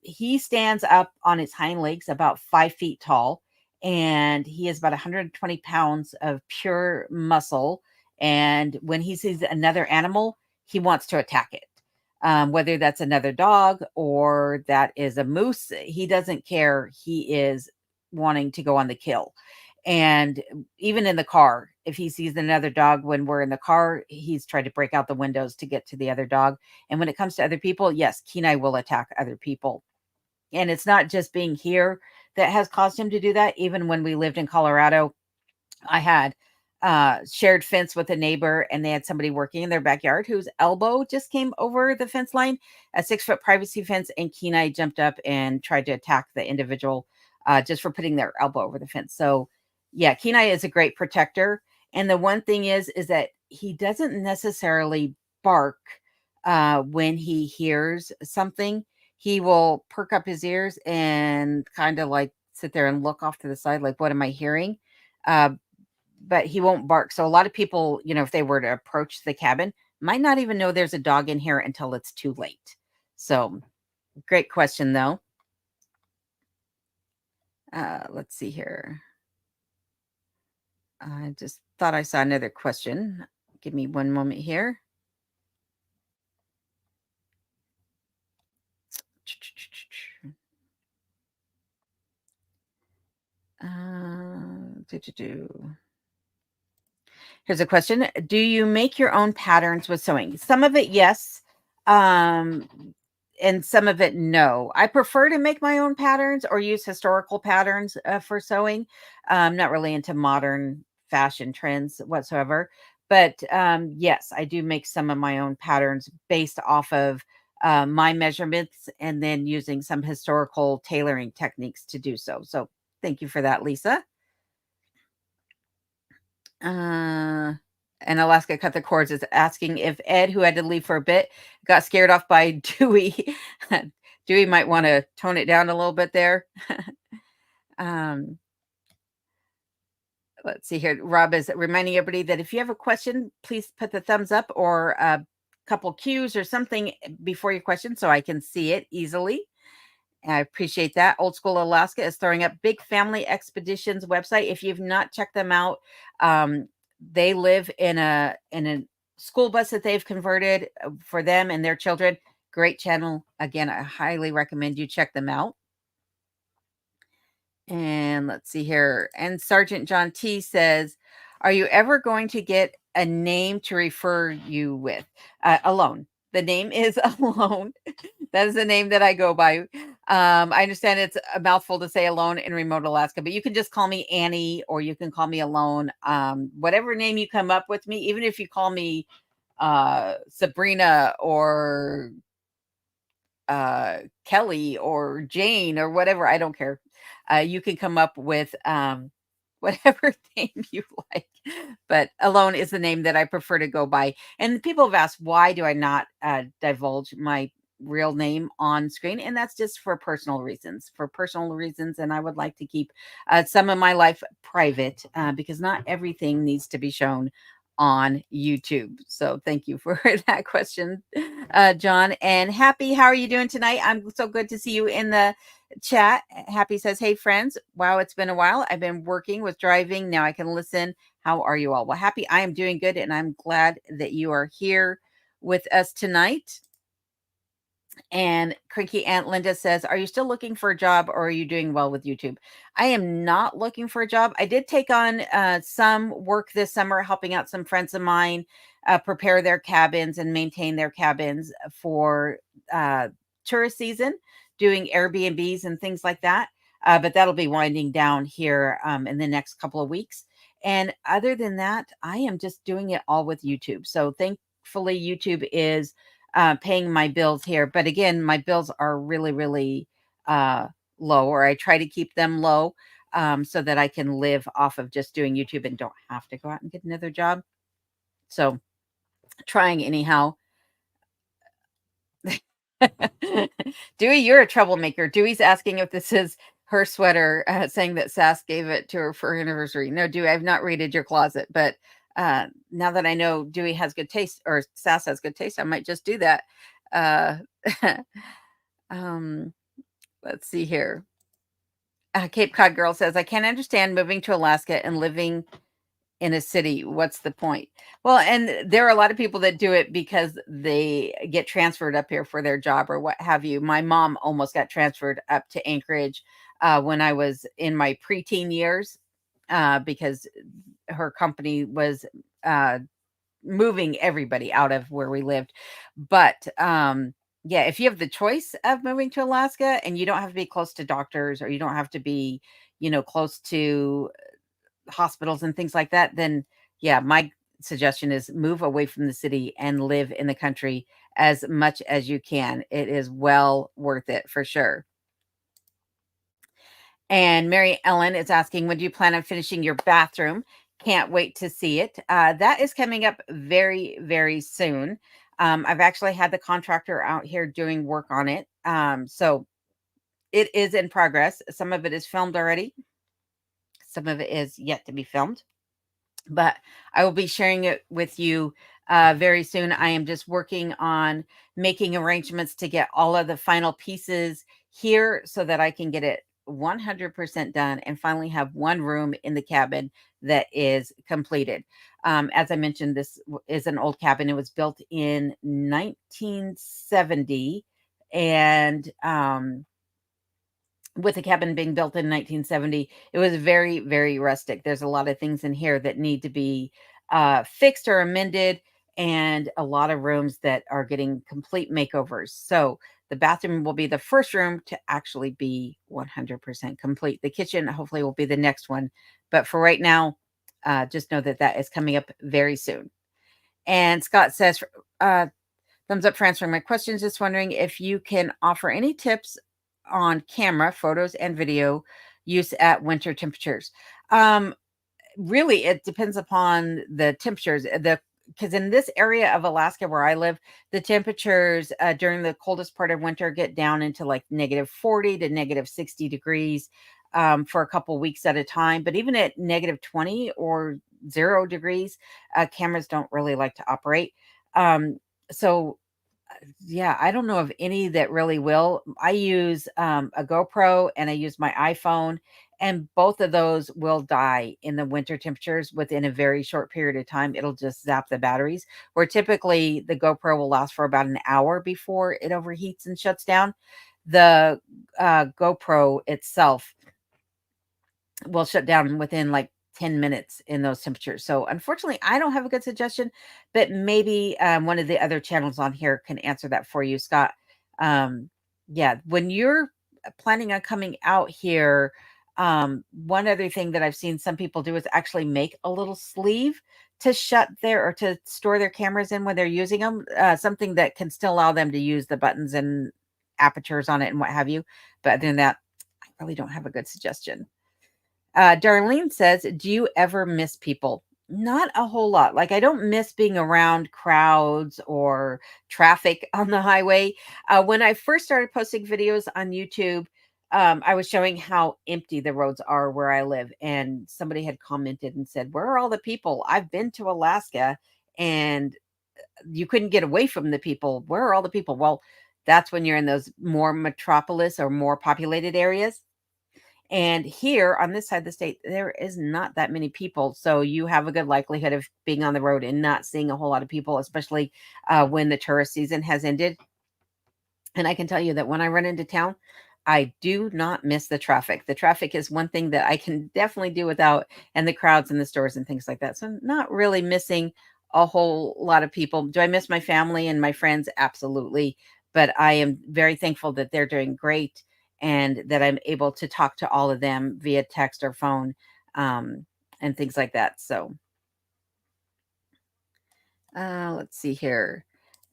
Speaker 1: He stands up on his hind legs about 5 feet tall, and he is about 120 pounds of pure muscle. And when he sees another animal, he wants to attack it. Whether that's another dog or that is a moose, he doesn't care. He is wanting to go on the kill. And even in the car, if he sees another dog when we're in the car, he's tried to break out the windows to get to the other dog. And when it comes to other people, yes, Kenai will attack other people. And it's not just being here that has caused him to do that. Even when we lived in Colorado, I had shared fence with a neighbor, and they had somebody working in their backyard whose elbow just came over the fence line, a 6-foot privacy fence, and Kenai jumped up and tried to attack the individual just for putting their elbow over the fence. So yeah, Kenai is a great protector. And the one thing is that he doesn't necessarily bark when he hears something. He will perk up his ears and kind of like sit there and look off to the side, like, what am I hearing? Uh, but he won't bark. So a lot of people, if they were to approach the cabin, might not even know there's a dog in here until it's too late. So great question, though. Let's see here. I just thought I saw another question. Give me one moment here. Do. Here's a question. Do you make your own patterns with sewing? Some of it, yes. Um, and some of it, no. I prefer to make my own patterns or use historical patterns for sewing. I'm not really into modern fashion trends whatsoever. But yes, I do make some of my own patterns based off of my measurements and then using some historical tailoring techniques to do so. So thank you for that, Lisa. And Alaska Cut the Cords is asking if Ed, who had to leave for a bit, got scared off by Dewey. Dewey might want to tone it down a little bit there. Let's see here. Rob is reminding everybody that if you have a question, please put the thumbs up or a couple cues or something before your question so I can see it easily. I appreciate that. Old School Alaska is throwing up Big Family Expeditions website. If you've not checked them out, they live in a school bus that they've converted for them and their children. Great channel. Again, I highly recommend you check them out. And let's see here. And Sergeant John T says, are you ever going to get a name to refer you with? Alone. The name is Alone. That is the name that I go by. I understand it's a mouthful to say Alone in remote Alaska, but you can just call me Annie or you can call me Alone. Whatever name you come up with me, even if you call me Sabrina or Kelly or Jane or whatever, I don't care. You can come up with whatever name you like, but Alone is the name that I prefer to go by. And people have asked, why do I not divulge my real name on screen? And that's just for personal reasons, and I would like to keep some of my life private because not everything needs to be shown on YouTube. So thank you for that question, John. And Happy, how are you doing tonight? I'm so good to see you in the chat. Happy says, hey friends, wow, it's been a while. I've been working with driving. Now I can listen. How are you all? Well, Happy, I am doing good, and I'm glad that you are here with us tonight. And Cranky Aunt Linda says, are you still looking for a job or are you doing well with YouTube? I am not looking for a job. I did take on some work this summer, helping out some friends of mine prepare their cabins and maintain their cabins for tourist season, doing Airbnbs and things like that. But that'll be winding down here in the next couple of weeks. And other than that, I am just doing it all with YouTube. So thankfully, YouTube is paying my bills here. But again, my bills are really, really low, or I try to keep them low so that I can live off of just doing YouTube and don't have to go out and get another job. So trying anyhow. Dewey, you're a troublemaker. Dewey's asking if this is her sweater, saying that Sass gave it to her for her anniversary. No, Dewey, I've not raided your closet, but now that I know Dewey has good taste, or Sass has good taste, I might just do that. Let's see here. Cape Cod Girl says, I can't understand moving to Alaska and living in a city. What's the point? Well, and there are a lot of people that do it because they get transferred up here for their job or what have you. My mom almost got transferred up to Anchorage when I was in my preteen years because her company was uh, moving everybody out of where we lived. But yeah, if you have the choice of moving to Alaska and you don't have to be close to doctors or you don't have to be, close to hospitals and things like that, then yeah, my suggestion is move away from the city and live in the country as much as you can. It is well worth it for sure. And Mary Ellen is asking, when do you plan on finishing your bathroom? Can't wait to see it. That is coming up very, very soon. I've actually had the contractor out here doing work on it. So it is in progress. Some of it is filmed already, some of it is yet to be filmed, but I will be sharing it with you very soon. I am just working on making arrangements to get all of the final pieces here so that I can get it 100% done and finally have one room in the cabin that is completed. As I mentioned, this is an old cabin. It was built in 1970, and with the cabin being built in 1970, it was very, very rustic. There's a lot of things in here that need to be fixed or amended, and a lot of rooms that are getting complete makeovers. So the bathroom will be the first room to actually be 100% complete. The kitchen hopefully will be the next one. But for right now, just know that that is coming up very soon. And Scott says, thumbs up for answering my questions. Just wondering if you can offer any tips on camera, photos, and video use at winter temperatures. Um, Really, it depends upon the temperatures. Because in this area of Alaska where I live, the temperatures during the coldest part of winter get down into like -40 to -60 degrees for a couple weeks at a time. But even at -20 or 0 degrees, cameras don't really like to operate. So yeah, I don't know of any that really will. I use a GoPro and I use my iPhone, and both of those will die in the winter temperatures within a very short period of time. It'll just zap the batteries, where typically the GoPro will last for about an hour before it overheats and shuts down. The GoPro itself will shut down within like 10 minutes in those temperatures. So unfortunately, I don't have a good suggestion, but maybe one of the other channels on here can answer that for you, Scott. Yeah, when you're planning on coming out here, one other thing that I've seen some people do is actually make a little sleeve to shut their or to store their cameras in when they're using them, something that can still allow them to use the buttons and apertures on it and what have you. But other than that, I really don't have a good suggestion. Darlene says, do you ever miss people? Not a whole lot. Like, I don't miss being around crowds or traffic on the highway. When I first started posting videos on YouTube, I was showing how empty the roads are where I live. And somebody had commented and said, where are all the people? I've been to Alaska and you couldn't get away from the people. Where are all the people? Well, that's when you're in those more metropolis or more populated areas. And here on this side of the state, there is not that many people. So you have a good likelihood of being on the road and not seeing a whole lot of people, especially when the tourist season has ended. And I can tell you that when I run into town, I do not miss the traffic. The traffic is one thing that I can definitely do without, and the crowds in the stores and things like that. So I'm not really missing a whole lot of people. Do I miss my family and my friends? Absolutely. But I am very thankful that they're doing great and that I'm able to talk to all of them via text or phone and things like that. So let's see here.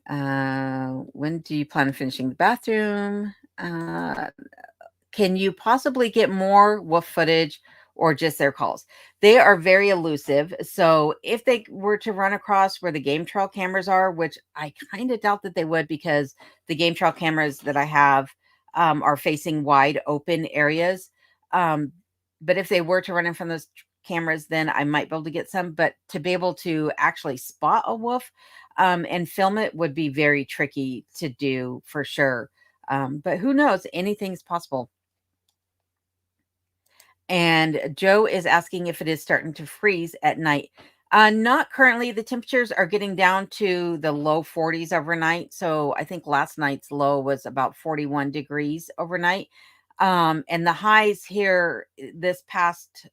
Speaker 1: When do you plan on finishing the bathroom? Can you possibly get more wolf footage or just their calls? They are very elusive. So if they were to run across where the game trail cameras are, which I kind of doubt that they would because the game trail cameras that I have are facing wide open areas. Um, but if they were to run in from those cameras, then I might be able to get some. But to be able to actually spot a wolf and film it would be very tricky to do for sure. But who knows? Anything's possible. And Joe is asking if it is starting to freeze at night. Not currently. The temperatures are getting down to the low 40s overnight. So I think last night's low was about 41 degrees overnight. And the highs here this past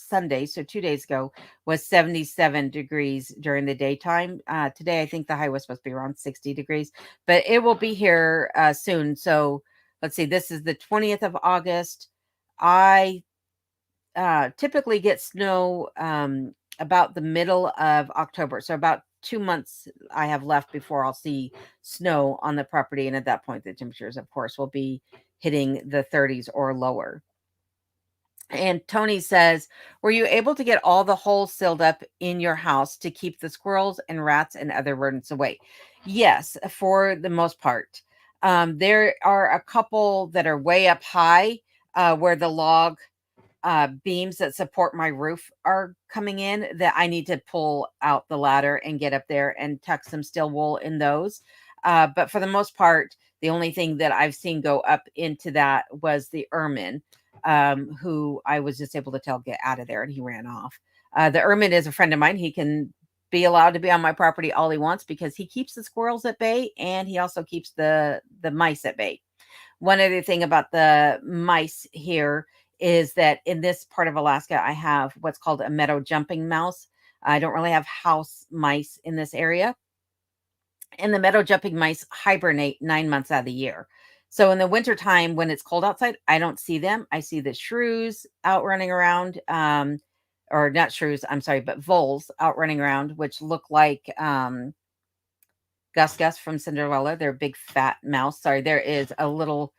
Speaker 1: Sunday, so 2 days ago, was 77 degrees during the daytime. Today, I think the high was supposed to be around 60 degrees, but it will be here soon. So let's see, this is the 20th of August. I typically get snow about the middle of October. So about 2 months I have left before I'll see snow on the property. And at that point, the temperatures, of course, will be hitting the 30s or lower. And Tony says, were you able to get all the holes sealed up in your house to keep the squirrels and rats and other rodents away? Yes, for the most part. There are a couple that are way up high where the log beams that support my roof are coming in that I need to pull out the ladder and get up there and tuck some steel wool in those. But for the most part, the only thing that I've seen go up into that was the ermine, who I was just able to tell get out of there and he ran off. The ermine is a friend of mine. He can be allowed to be on my property all he wants because he keeps the squirrels at bay and he also keeps the mice at bay. One other thing about the mice here is that in this part of Alaska, I have what's called a meadow jumping mouse. I don't really have house mice in this area. And the meadow jumping mice hibernate 9 months out of the year. So in the wintertime, when it's cold outside, I don't see them. I see the shrews out running around, or not shrews, I'm sorry, but voles out running around, which look like Gus Gus from Cinderella. They're a big fat mouse. Sorry, there is a little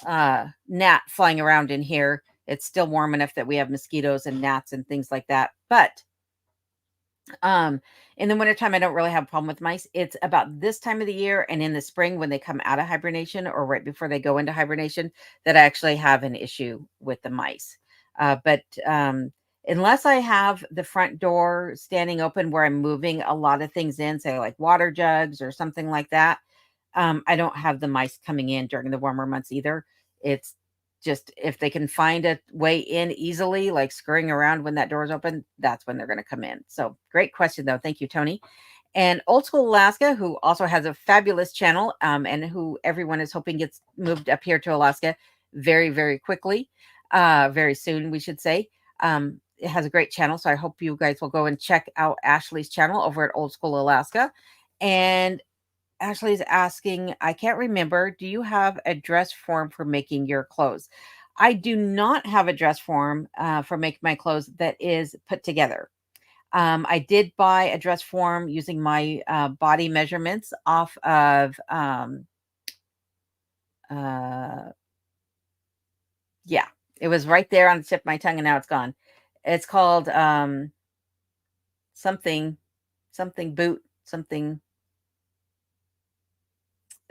Speaker 1: gnat flying around in here. It's still warm enough that we have mosquitoes and gnats and things like that. But in the wintertime, I don't really have a problem with mice. It's about this time of the year and in the spring when they come out of hibernation or right before they go into hibernation that I actually have an issue with the mice. But unless I have the front door standing open where I'm moving a lot of things in, say like water jugs or something like that, I don't have the mice coming in during the warmer months either. It's just if they can find a way in easily, like scurrying around when that door is open, that's when they're going to come in. So great question, though. Thank you, Tony. And Old School Alaska, who also has a fabulous channel and who everyone is hoping gets moved up here to Alaska very, very quickly, very soon, we should say. It has a great channel. So I hope you guys will go and check out Ashley's channel over at Old School Alaska. And Ashley's asking, I can't remember, do you have a dress form for making your clothes? I do not have a dress form for making my clothes that is put together. I did buy a dress form using my body measurements off of, yeah, it was right there on the tip of my tongue and now it's gone. It's called something boot, something.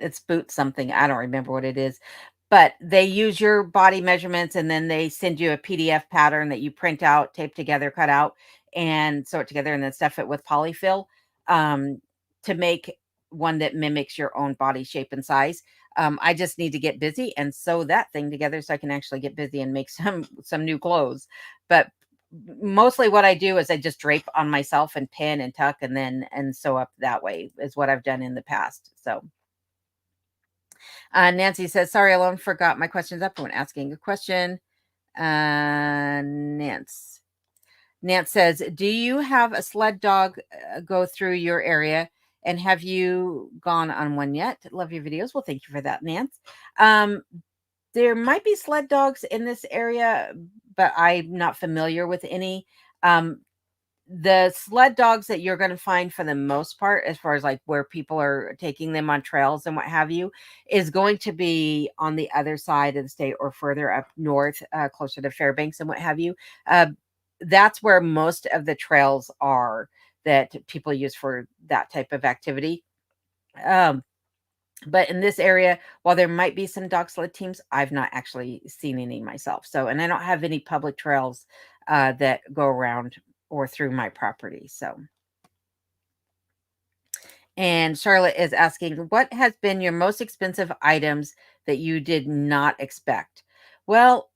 Speaker 1: It's boot something. I don't remember what it is, but they use your body measurements and then they send you a PDF pattern that you print out, tape together, cut out, and sew it together, and then stuff it with polyfill to make one that mimics your own body shape and size. I just need to get busy and sew that thing together so I can actually get busy and make some new clothes. But mostly what I do is I just drape on myself and pin and tuck and then sew up that way is what I've done in the past. So Nancy says, sorry, Alone forgot my questions up when asking a question. Nance says, do you have a sled dog go through your area? And have you gone on one yet? Love your videos. Well, thank you for that, Nance. There might be sled dogs in this area, but I'm not familiar with any. The sled dogs that you're going to find for the most part, as far as like where people are taking them on trails and what have you, is going to be on the other side of the state or further up north, closer to Fairbanks and what have you. That's where most of the trails are that people use for that type of activity. But in this area, while there might be some dog sled teams, I've not actually seen any myself. So, and I don't have any public trails that go around or through my property. So, and Charlotte is asking, what has been your most expensive items that you did not expect? Well,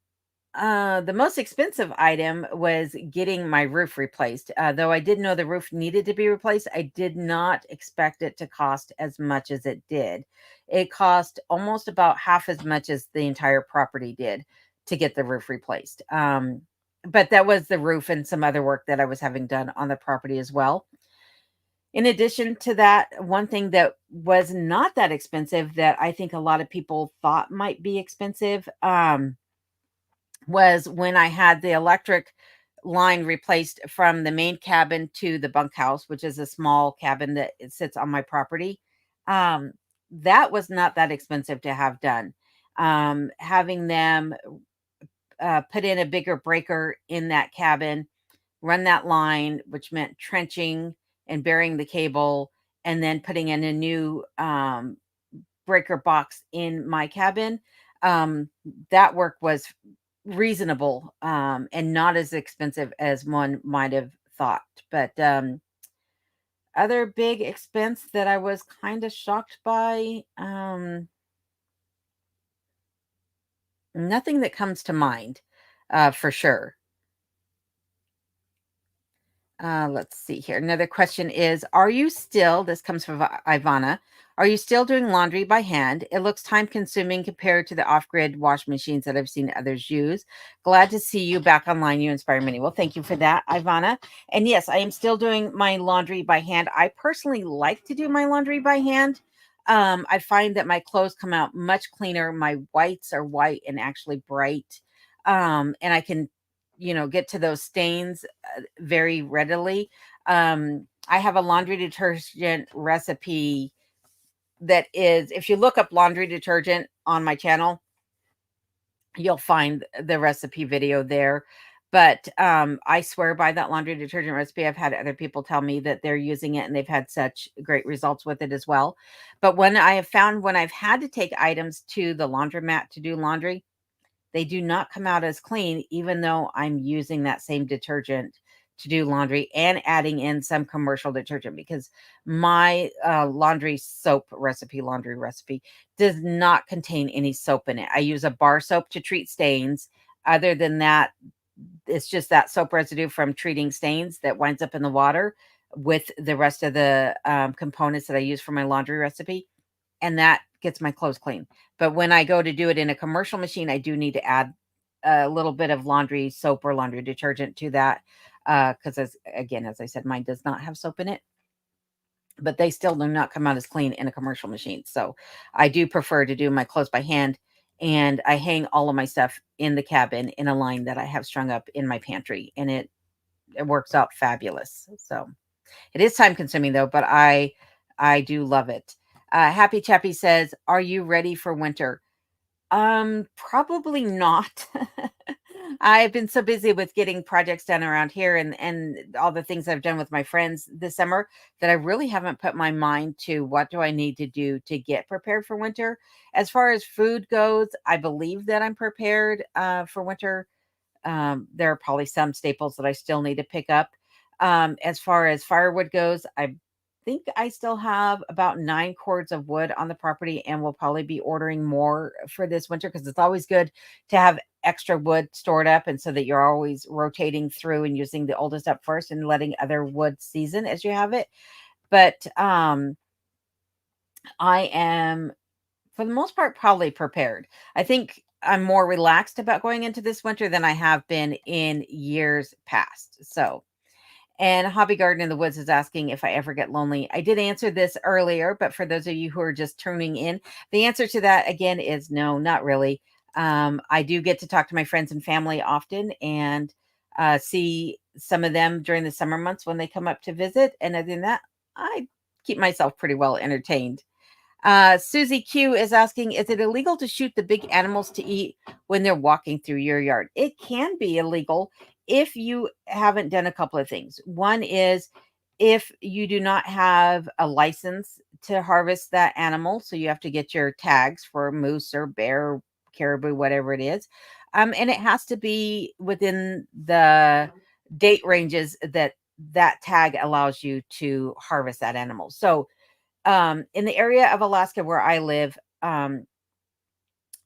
Speaker 1: the most expensive item was getting my roof replaced. Though I did know the roof needed to be replaced, I did not expect it to cost as much as it did. It cost almost about half as much as the entire property did to get the roof replaced. but that was the roof and some other work that I was having done on the property as well. In addition to that, one thing that was not that expensive that I think a lot of people thought might be expensive, was when I had the electric line replaced from the main cabin to the bunkhouse, which is a small cabin that it sits on my property. Um, that was not that expensive to have done. Having them put in a bigger breaker in that cabin, run that line, which meant trenching and burying the cable, and then putting in a new breaker box in my cabin. Um, that work was reasonable, and not as expensive as one might have thought. But other big expense that I was kind of shocked by, nothing that comes to mind, for sure. Let's see here. Another question is, are you still, this comes from Ivana, are you still doing laundry by hand? It looks time consuming compared to the off grid wash machines that I've seen others use. Glad to see you back online. You inspire many. Well, thank you for that, Ivana. And yes, I am still doing my laundry by hand. I personally like to do my laundry by hand. I find that my clothes come out much cleaner. My whites are white and actually bright. And I can, get to those stains very readily. I have a laundry detergent recipe that is, if you look up laundry detergent on my channel, you'll find the recipe video there. But I swear by that laundry detergent recipe. I've had other people tell me that they're using it and they've had such great results with it as well. But when I have found when I've had to take items to the laundromat to do laundry, they do not come out as clean, even though I'm using that same detergent to do laundry and adding in some commercial detergent, because my laundry recipe does not contain any soap in it. I use a bar soap to treat stains. Other than that, it's just that soap residue from treating stains that winds up in the water with the rest of the components that I use for my laundry recipe, and that gets my clothes clean. But when I go to do it in a commercial machine, I do need to add a little bit of laundry soap or laundry detergent to that, because as I said, mine does not have soap in it, but they still do not come out as clean in a commercial machine. So I do prefer to do my clothes by hand, and I hang all of my stuff in the cabin in a line that I have strung up in my pantry, and it works out fabulous. So it is time consuming though, but I do love it. Happy Chappy says, "Are you ready for winter?" Probably not. I've been so busy with getting projects done around here and all the things I've done with my friends this summer that I really haven't put my mind to what do I need to do to get prepared for winter. As far as food goes, I believe that I'm prepared for winter. There are probably some staples that I still need to pick up. As far as firewood goes, I think I still have about 9 cords of wood on the property, and we'll probably be ordering more for this winter because it's always good to have extra wood stored up, and so that you're always rotating through and using the oldest up first and letting other wood season as you have it. But I am, for the most part, probably prepared. I think I'm more relaxed about going into this winter than I have been in years past. So, and Hobby Garden in the Woods is asking if I ever get lonely. I did answer this earlier, but for those of you who are just tuning in, the answer to that again is no, not really. I do get to talk to my friends and family often and see some of them during the summer months when they come up to visit. And other than that, I keep myself pretty well entertained. Susie Q is asking, is it illegal to shoot the big animals to eat when they're walking through your yard? It can be illegal if you haven't done a couple of things. One is if you do not have a license to harvest that animal, so you have to get your tags for moose or bear, caribou, whatever it is. And it has to be within the date ranges that that tag allows you to harvest that animal. So in the area of Alaska where I live,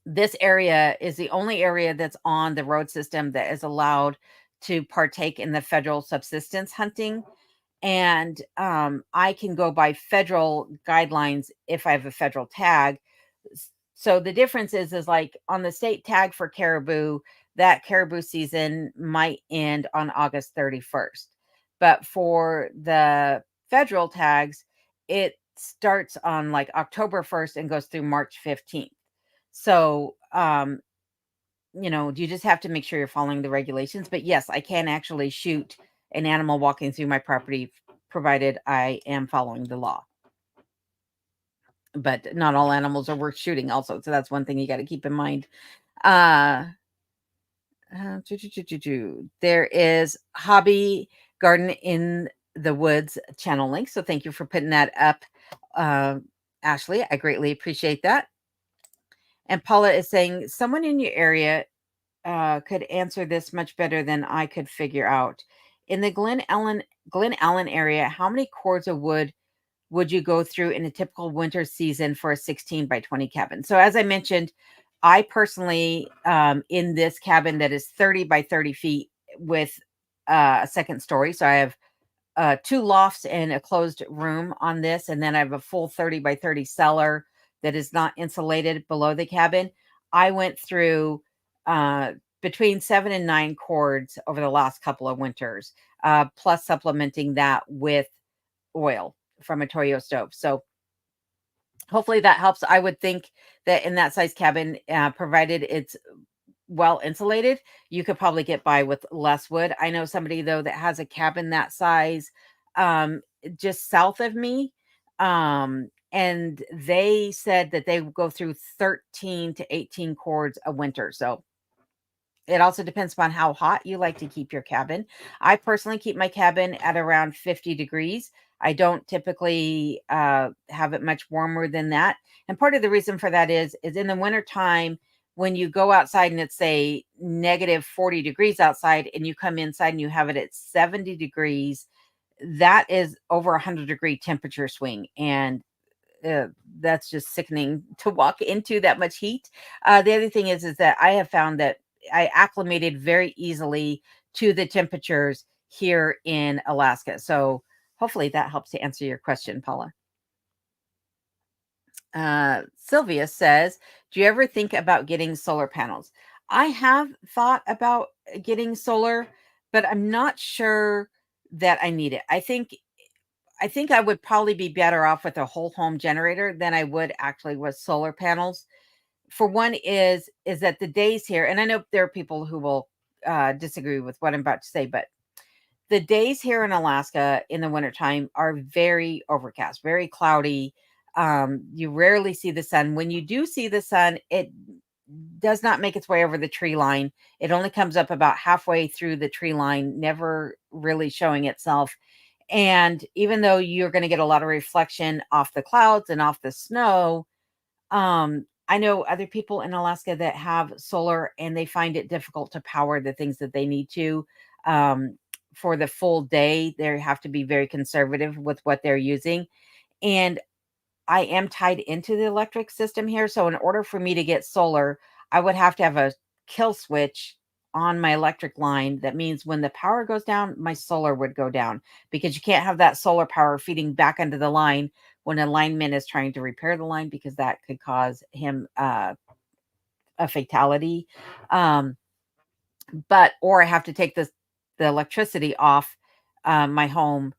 Speaker 1: this area is the only area that's on the road system that is allowed to partake in the federal subsistence hunting. And I can go by federal guidelines if I have a federal tag. So the difference is like on the state tag for caribou, that caribou season might end on August 31st. But for the federal tags, it starts on like October 1st and goes through March 15th. So, you just have to make sure you're following the regulations. But yes, I can actually shoot an animal walking through my property, provided I am following the law. But not all animals are worth shooting also. So that's one thing you got to keep in mind. Uh, there is Hobby Garden in the Woods channel link. So thank you for putting that up, Ashley. I greatly appreciate that. And Paula is saying, someone in your area could answer this much better than I could figure out. In the Glen Allen area, how many cords of wood would you go through in a typical winter season for a 16 by 20 cabin? So as I mentioned, I personally, in this cabin that is 30 by 30 feet with a second story. So I have 2 lofts and a closed room on this. And then I have a full 30 by 30 cellar that is not insulated below the cabin. I went through between 7 and 9 cords over the last couple of winters, plus supplementing that with oil from a Toyo stove. So hopefully that helps. I would think that in that size cabin, provided it's well insulated, you could probably get by with less wood. I know somebody though that has a cabin that size, just south of me, and they said that they go through 13 to 18 cords a winter. So it also depends upon how hot you like to keep your cabin. I personally keep my cabin at around 50 degrees. I don't typically have it much warmer than that. And part of the reason for that is in the wintertime, when you go outside and it's say negative 40 degrees outside and you come inside and you have it at 70 degrees, that is over 100-degree temperature swing. And that's just sickening to walk into that much heat. The other thing is that I have found that I acclimated very easily to the temperatures here in Alaska. So hopefully that helps to answer your question, Paula. Sylvia says, do you ever think about getting solar panels? I have thought about getting solar, but I'm not sure that I need it. I think I would probably be better off with a whole home generator than I would actually with solar panels. For one is that the days here, and I know there are people who will disagree with what I'm about to say, but the days here in Alaska in the wintertime are very overcast, very cloudy. You rarely see the sun. When you do see the sun, it does not make its way over the tree line. It only comes up about halfway through the tree line, never really showing itself. And even though you're going to get a lot of reflection off the clouds and off the snow, I know other people in Alaska that have solar and they find it difficult to power the things that they need to. For the full day, they have to be very conservative with what they're using. And I am tied into the electric system here. So in order for me to get solar, I would have to have a kill switch on my electric line. That means when the power goes down, my solar would go down, because you can't have that solar power feeding back into the line when a lineman is trying to repair the line, because that could cause him a fatality. Or I have to take the electricity off my home,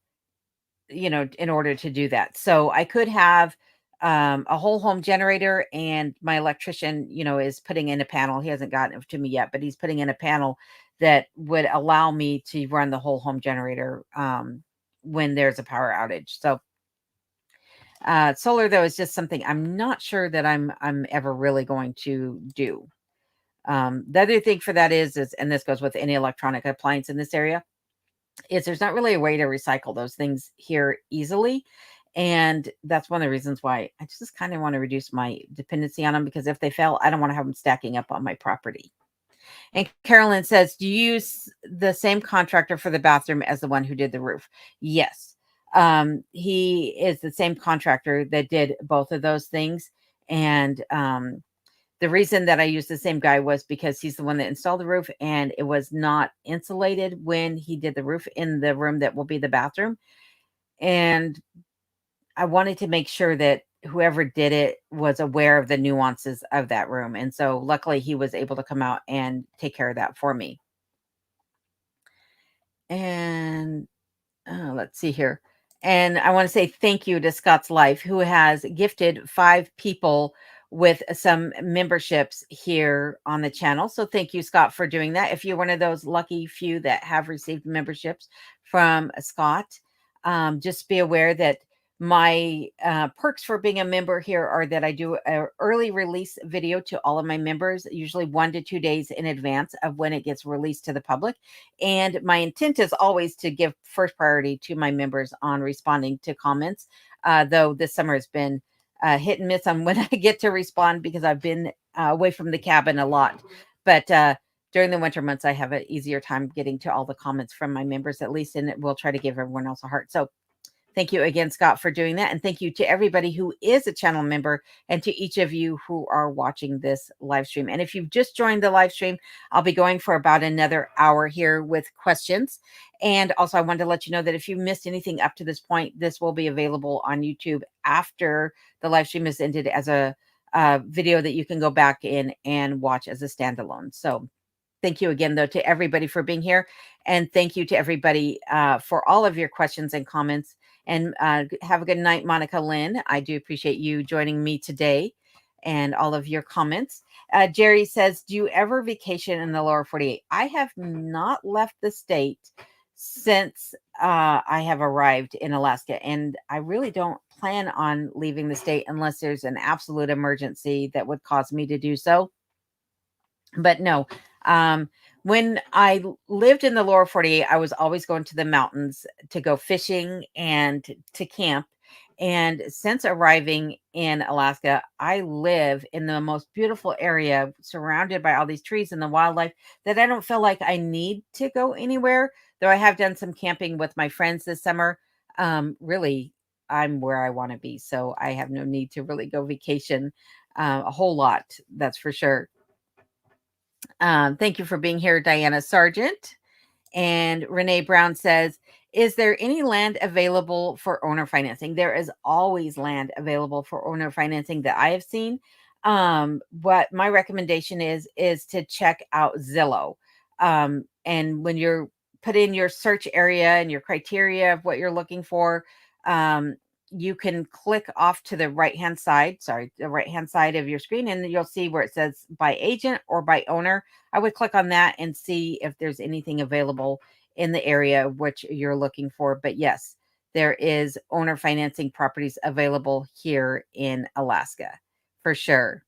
Speaker 1: in order to do that. So I could have a whole home generator, and my electrician, is putting in a panel. He hasn't gotten it to me yet, but he's putting in a panel that would allow me to run the whole home generator when there's a power outage. So solar, though, is just something I'm not sure that I'm ever really going to do. The other thing for that is, and this goes with any electronic appliance in this area, is there's not really a way to recycle those things here easily. And that's one of the reasons why I just kind of want to reduce my dependency on them, because if they fail, I don't want to have them stacking up on my property. And Carolyn says, do you use the same contractor for the bathroom as the one who did the roof? Yes. He is the same contractor that did both of those things. And the reason that I used the same guy was because he's the one that installed the roof, and it was not insulated when he did the roof in the room that will be the bathroom. And I wanted to make sure that whoever did it was aware of the nuances of that room. And so luckily he was able to come out and take care of that for me. And let's see here. And I want to say thank you to Scott's Life, who has gifted 5 people with some memberships here on the channel. So thank you, Scott, for doing that. If you're one of those lucky few that have received memberships from Scott, just be aware that my perks for being a member here are that I do an early release video to all of my members, usually 1 to 2 days in advance of when it gets released to the public. And my intent is always to give first priority to my members on responding to comments, though this summer has been hit and miss on when I get to respond because I've been away from the cabin a lot. But during the winter months, I have an easier time getting to all the comments from my members, at least, and we'll try to give everyone else a heart. So thank you again, Scott, for doing that. And thank you to everybody who is a channel member and to each of you who are watching this live stream. And if you've just joined the live stream, I'll be going for about another hour here with questions. And also, I wanted to let you know that if you missed anything up to this point, this will be available on YouTube after the live stream is ended as a video that you can go back in and watch as a standalone. So thank you again, though, to everybody for being here. And thank you to everybody for all of your questions and comments. And have a good night, Monica Lynn. I do appreciate you joining me today and all of your comments. Jerry says, do you ever vacation in the lower 48? I have not left the state since I have arrived in Alaska. And I really don't plan on leaving the state unless there's an absolute emergency that would cause me to do so. But no, when I lived in the lower 48, I was always going to the mountains to go fishing and to camp. And since arriving in Alaska, I live in the most beautiful area surrounded by all these trees and the wildlife that I don't feel like I need to go anywhere. Though I have done some camping with my friends this summer. Really, I'm where I want to be. So I have no need to really go vacation a whole lot. That's for sure. Thank you for being here, Diana Sargent. And Renee Brown says, is there any land available for owner financing? There is always land available for owner financing that I have seen. What my recommendation is to check out Zillow. And when you're put in your search area and your criteria of what you're looking for, you can click off to the right-hand side, the right-hand side of your screen, and you'll see where it says by agent or by owner. I would click on that and see if there's anything available in the area which you're looking for. But yes, there is owner financing properties available here in Alaska for sure.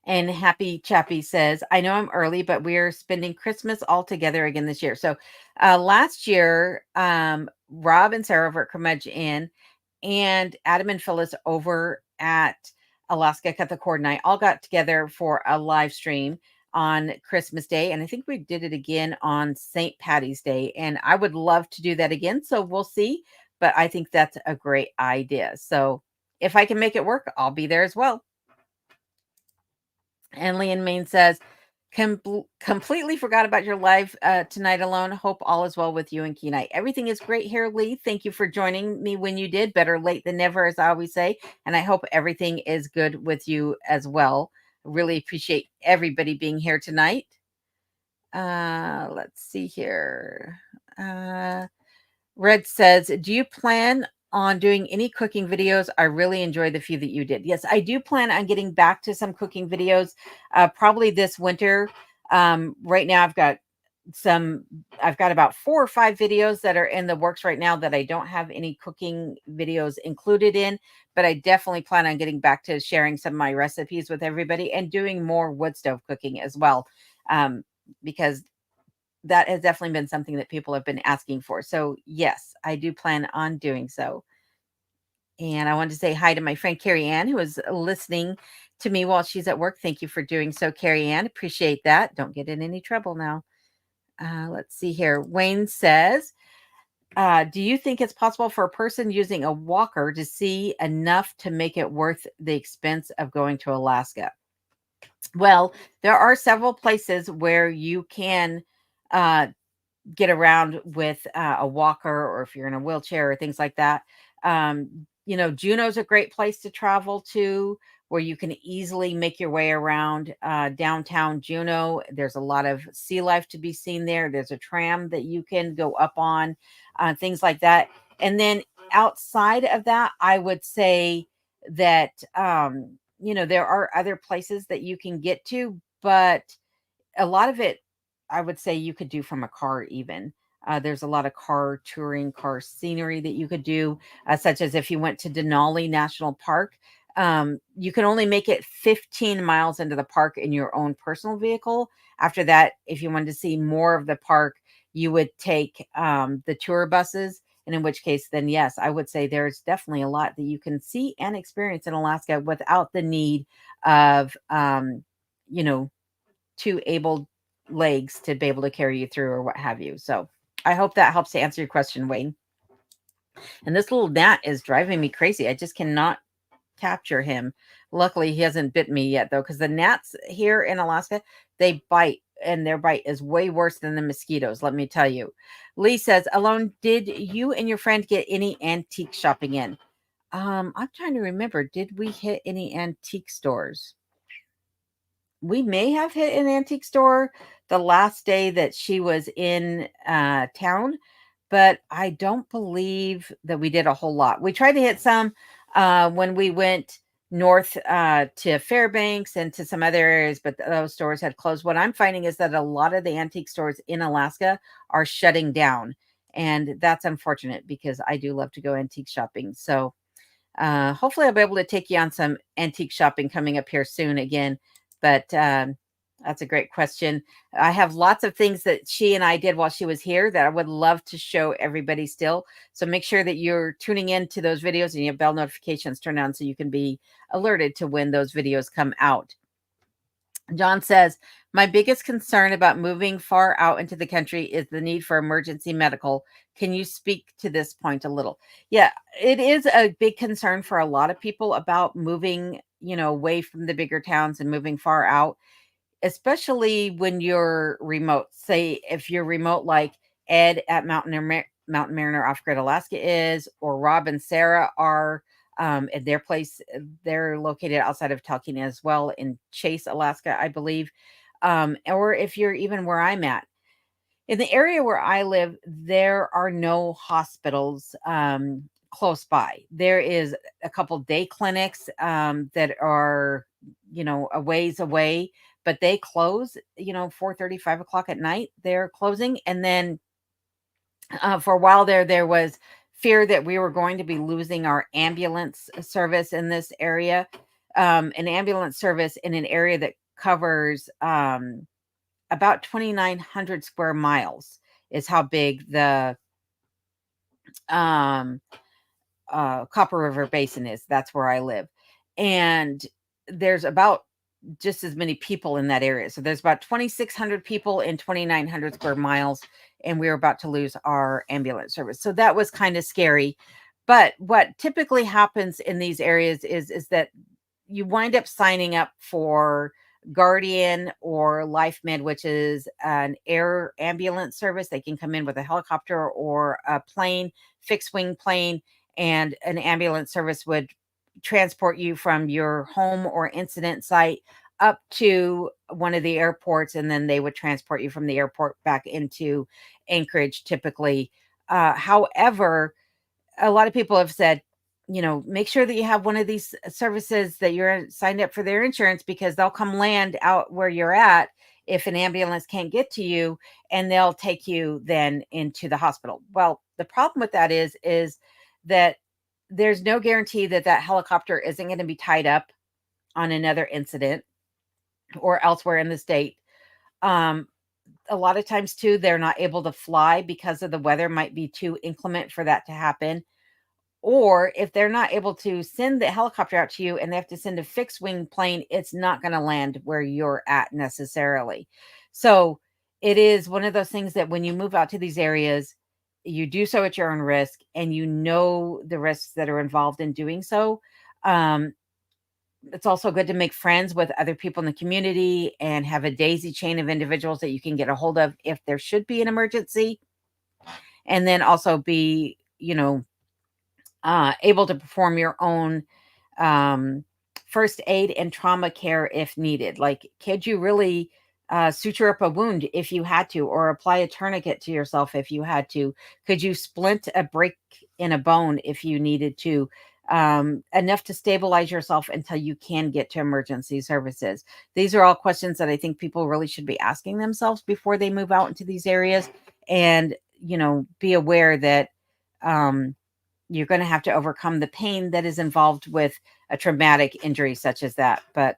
Speaker 1: And Happy Chappy says, I know I'm early, but we're spending Christmas all together again this year. So last year, Rob and Sarah over at Curmudge Inn and Adam and Phyllis over at Alaska Cut the Cord and I all got together for a live stream on Christmas Day. And I think we did it again on St. Patty's Day. And I would love to do that again. So we'll see. But I think that's a great idea. So if I can make it work, I'll be there as well. And Leanne Main says, completely forgot about your live tonight alone. Hope all is well with you and Kenai. Everything is great here, Lee. Thank you for joining me when you did. Better late than never, as I always say. And I hope everything is good with you as well. Really appreciate everybody being here tonight. Let's see here. Red says, do you plan on doing any cooking videos? I really enjoyed the few that you did. Yes, I do plan on getting back to some cooking videos probably this winter. Right now I've got about 4 or 5 videos that are in the works right now that I don't have any cooking videos included in, but I definitely plan on getting back to sharing some of my recipes with everybody and doing more wood stove cooking as well, because that has definitely been something that people have been asking for. So yes, I do plan on doing so. And I wanted to say hi to my friend Carrie Ann, who is listening to me while she's at work. Thank you for doing so, Carrie Ann. Appreciate that. Don't get in any trouble now. Let's see here. Wayne says, do you think it's possible for a person using a walker to see enough to make it worth the expense of going to Alaska? Well, there are several places where you can get around with a walker, or if you're in a wheelchair or things like that. Juneau's a great place to travel to, where you can easily make your way around downtown Juneau. There's a lot of sea life to be seen there. There's a tram that you can go up on, things like that. And then outside of that, I would say that, there are other places that you can get to, but a lot of it, I would say you could do from a car even. There's a lot of car touring, car scenery that you could do, such as if you went to Denali National Park. You can only make it 15 miles into the park in your own personal vehicle. After that, if you wanted to see more of the park, you would take the tour buses. And in which case, then yes, I would say there's definitely a lot that you can see and experience in Alaska without the need of, you know, two able legs to be able to carry you through or what have you. So I hope that helps to answer your question, Wayne. And this little gnat is driving me crazy. I just cannot capture him. Luckily, he hasn't bit me yet, though, because the gnats here in Alaska, they bite, and their bite is way worse than the mosquitoes, let me tell you. Lee says, Alone, did you and your friend get any antique shopping in? I'm trying to remember. Did we hit any antique stores? We may have hit an antique store the last day that she was in town, but I don't believe that we did a whole lot. We tried to hit some when we went north to Fairbanks and to some other areas, but those stores had closed. What I'm finding is that a lot of the antique stores in Alaska are shutting down. And that's unfortunate because I do love to go antique shopping. So hopefully I'll be able to take you on some antique shopping coming up here soon again. But that's a great question. I have lots of things that she and I did while she was here that I would love to show everybody still. So make sure that you're tuning in to those videos and you have bell notifications turned on so you can be alerted to when those videos come out. John says, my biggest concern about moving far out into the country is the need for emergency medical. Can you speak to this point a little? Yeah, it is a big concern for a lot of people about moving, away from the bigger towns and moving far out, especially when you're remote. Say if you're remote like Ed at Mountain Mariner Off Grid Alaska is, or Rob and Sarah are at their place. They're located outside of Talkeetna as well in Chase, Alaska, I believe. Or if you're even where I'm at. In the area where I live, there are no hospitals close by. There is a couple day clinics that are, a ways away, but they close, 4:30, 5 o'clock at night. They're closing. And then for a while there was fear that we were going to be losing our ambulance service in this area. An ambulance service in an area that covers about 2,900 square miles is how big the um, Copper River Basin is. That's where I live. And there's about just as many people in that area. So there's about 2,600 people in 2,900 square miles, and we were about to lose our ambulance service. So that was kind of scary. But what typically happens in these areas is that you wind up signing up for Guardian or LifeMed, which is an air ambulance service. They can come in with a helicopter or a plane, fixed wing plane, and an ambulance service would transport you from your home or incident site up to one of the airports, and then they would transport you from the airport back into Anchorage typically. However, a lot of people have said, make sure that you have one of these services that you're signed up for their insurance, because they'll come land out where you're at if an ambulance can't get to you, and they'll take you then into the hospital. Well, the problem with that is that there's no guarantee that that helicopter isn't going to be tied up on another incident or elsewhere in the state. A lot of times too, they're not able to fly because of the weather might be too inclement for that to happen. Or if they're not able to send the helicopter out to you and they have to send a fixed wing plane, it's not going to land where you're at necessarily. So it is one of those things that when you move out to these areas, you do so at your own risk, and the risks that are involved in doing so. It's also good to make friends with other people in the community and have a daisy chain of individuals that you can get a hold of if there should be an emergency. And then also be, able to perform your own um, first aid and trauma care if needed. Like, could you really suture up a wound if you had to, or apply a tourniquet to yourself if you had to? Could you splint a break in a bone if you needed to? Enough to stabilize yourself until you can get to emergency services. These are all questions that I think people really should be asking themselves before they move out into these areas, and be aware that um, you're going to have to overcome the pain that is involved with a traumatic injury such as that. But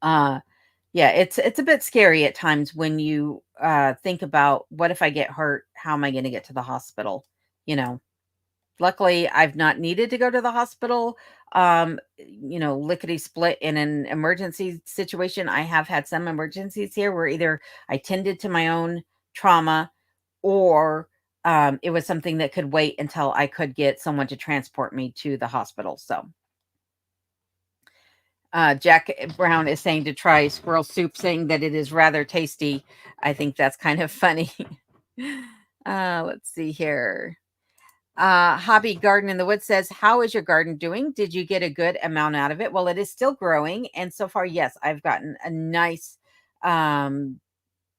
Speaker 1: uh yeah, it's a bit scary at times when you think about, what if I get hurt? How am I going to get to the hospital? You know, luckily I've not needed to go to the hospital. Lickety split in an emergency situation. I have had some emergencies here where either I tended to my own trauma, or it was something that could wait until I could get someone to transport me to the hospital. So, Jack Brown is saying to try squirrel soup, saying that it is rather tasty. I think that's kind of funny. Let's see here. Hobby Garden in the Woods says, how is your garden doing? Did you get a good amount out of it? Well, it is still growing. And so far, yes, I've gotten a nice um,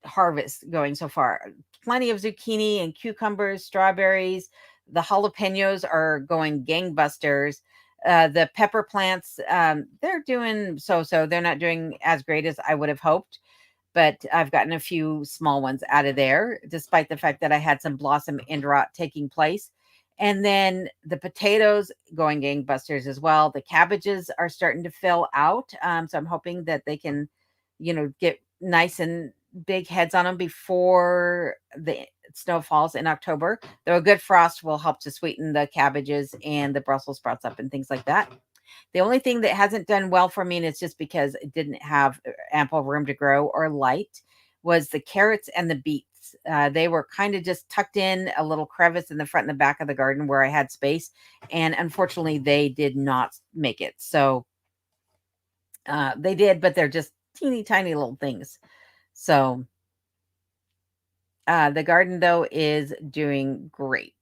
Speaker 1: harvest going so far. Plenty of zucchini and cucumbers, strawberries. The jalapenos are going gangbusters. The pepper plants, they're doing so. They're not doing as great as I would have hoped, but I've gotten a few small ones out of there, despite the fact that I had some blossom end rot taking place. And then the potatoes going gangbusters as well. The cabbages are starting to fill out. So I'm hoping that they can, get nice and big heads on them before the snow falls in October. Though a good frost will help to sweeten the cabbages and the Brussels sprouts up and things like that. The only thing that hasn't done well for me, and it's just because it didn't have ample room to grow or light, was the carrots and the beets. They were kind of just tucked in a little crevice in the front and the back of the garden where I had space. And unfortunately, they did not make it. So they did, but they're just teeny tiny little things. So the garden, though, is doing great.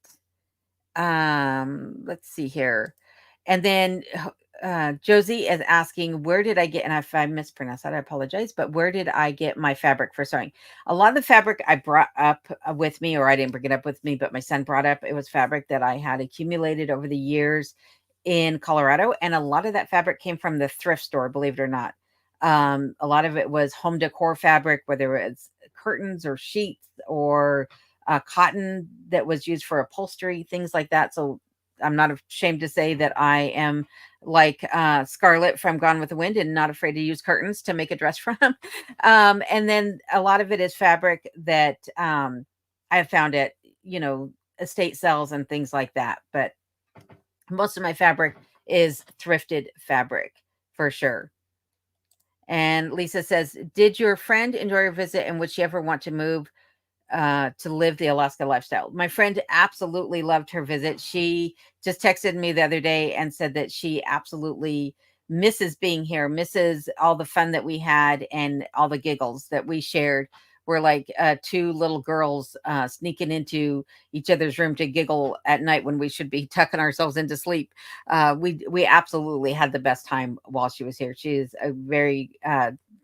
Speaker 1: Let's see here. And then Josie is asking, where did I get, and if I mispronounced that, I apologize, but where did I get my fabric for sewing? A lot of the fabric I brought up with me, or I didn't bring it up with me, but my son brought up, it was fabric that I had accumulated over the years in Colorado. And a lot of that fabric came from the thrift store, believe it or not. A lot of it was home decor fabric, whether it's curtains or sheets or cotton that was used for upholstery, things like that. So I'm not ashamed to say that I am like Scarlett from Gone with the Wind and not afraid to use curtains to make a dress from. And then a lot of it is fabric that I have found at, estate sales and things like that. But most of my fabric is thrifted fabric for sure. And Lisa says, did your friend enjoy your visit, and would she ever want to move to live the Alaska lifestyle? My friend absolutely loved her visit. She just texted me the other day and said that she absolutely misses being here, misses all the fun that we had and all the giggles that we shared. We're like two little girls sneaking into each other's room to giggle at night when we should be tucking ourselves into sleep. We absolutely had the best time while she was here. She is a very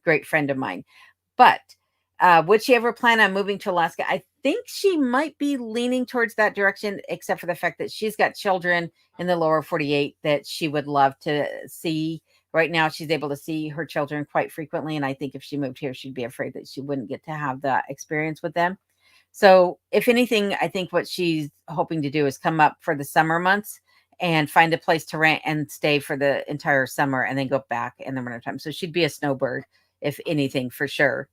Speaker 1: great friend of mine. But would she ever plan on moving to Alaska? I think she might be leaning towards that direction, except for the fact that she's got children in the lower 48 that she would love to see. Right now, she's able to see her children quite frequently. And I think if she moved here, she'd be afraid that she wouldn't get to have that experience with them. So, if anything, I think what she's hoping to do is come up for the summer months and find a place to rent and stay for the entire summer and then go back in the wintertime. So, she'd be a snowbird, if anything, for sure.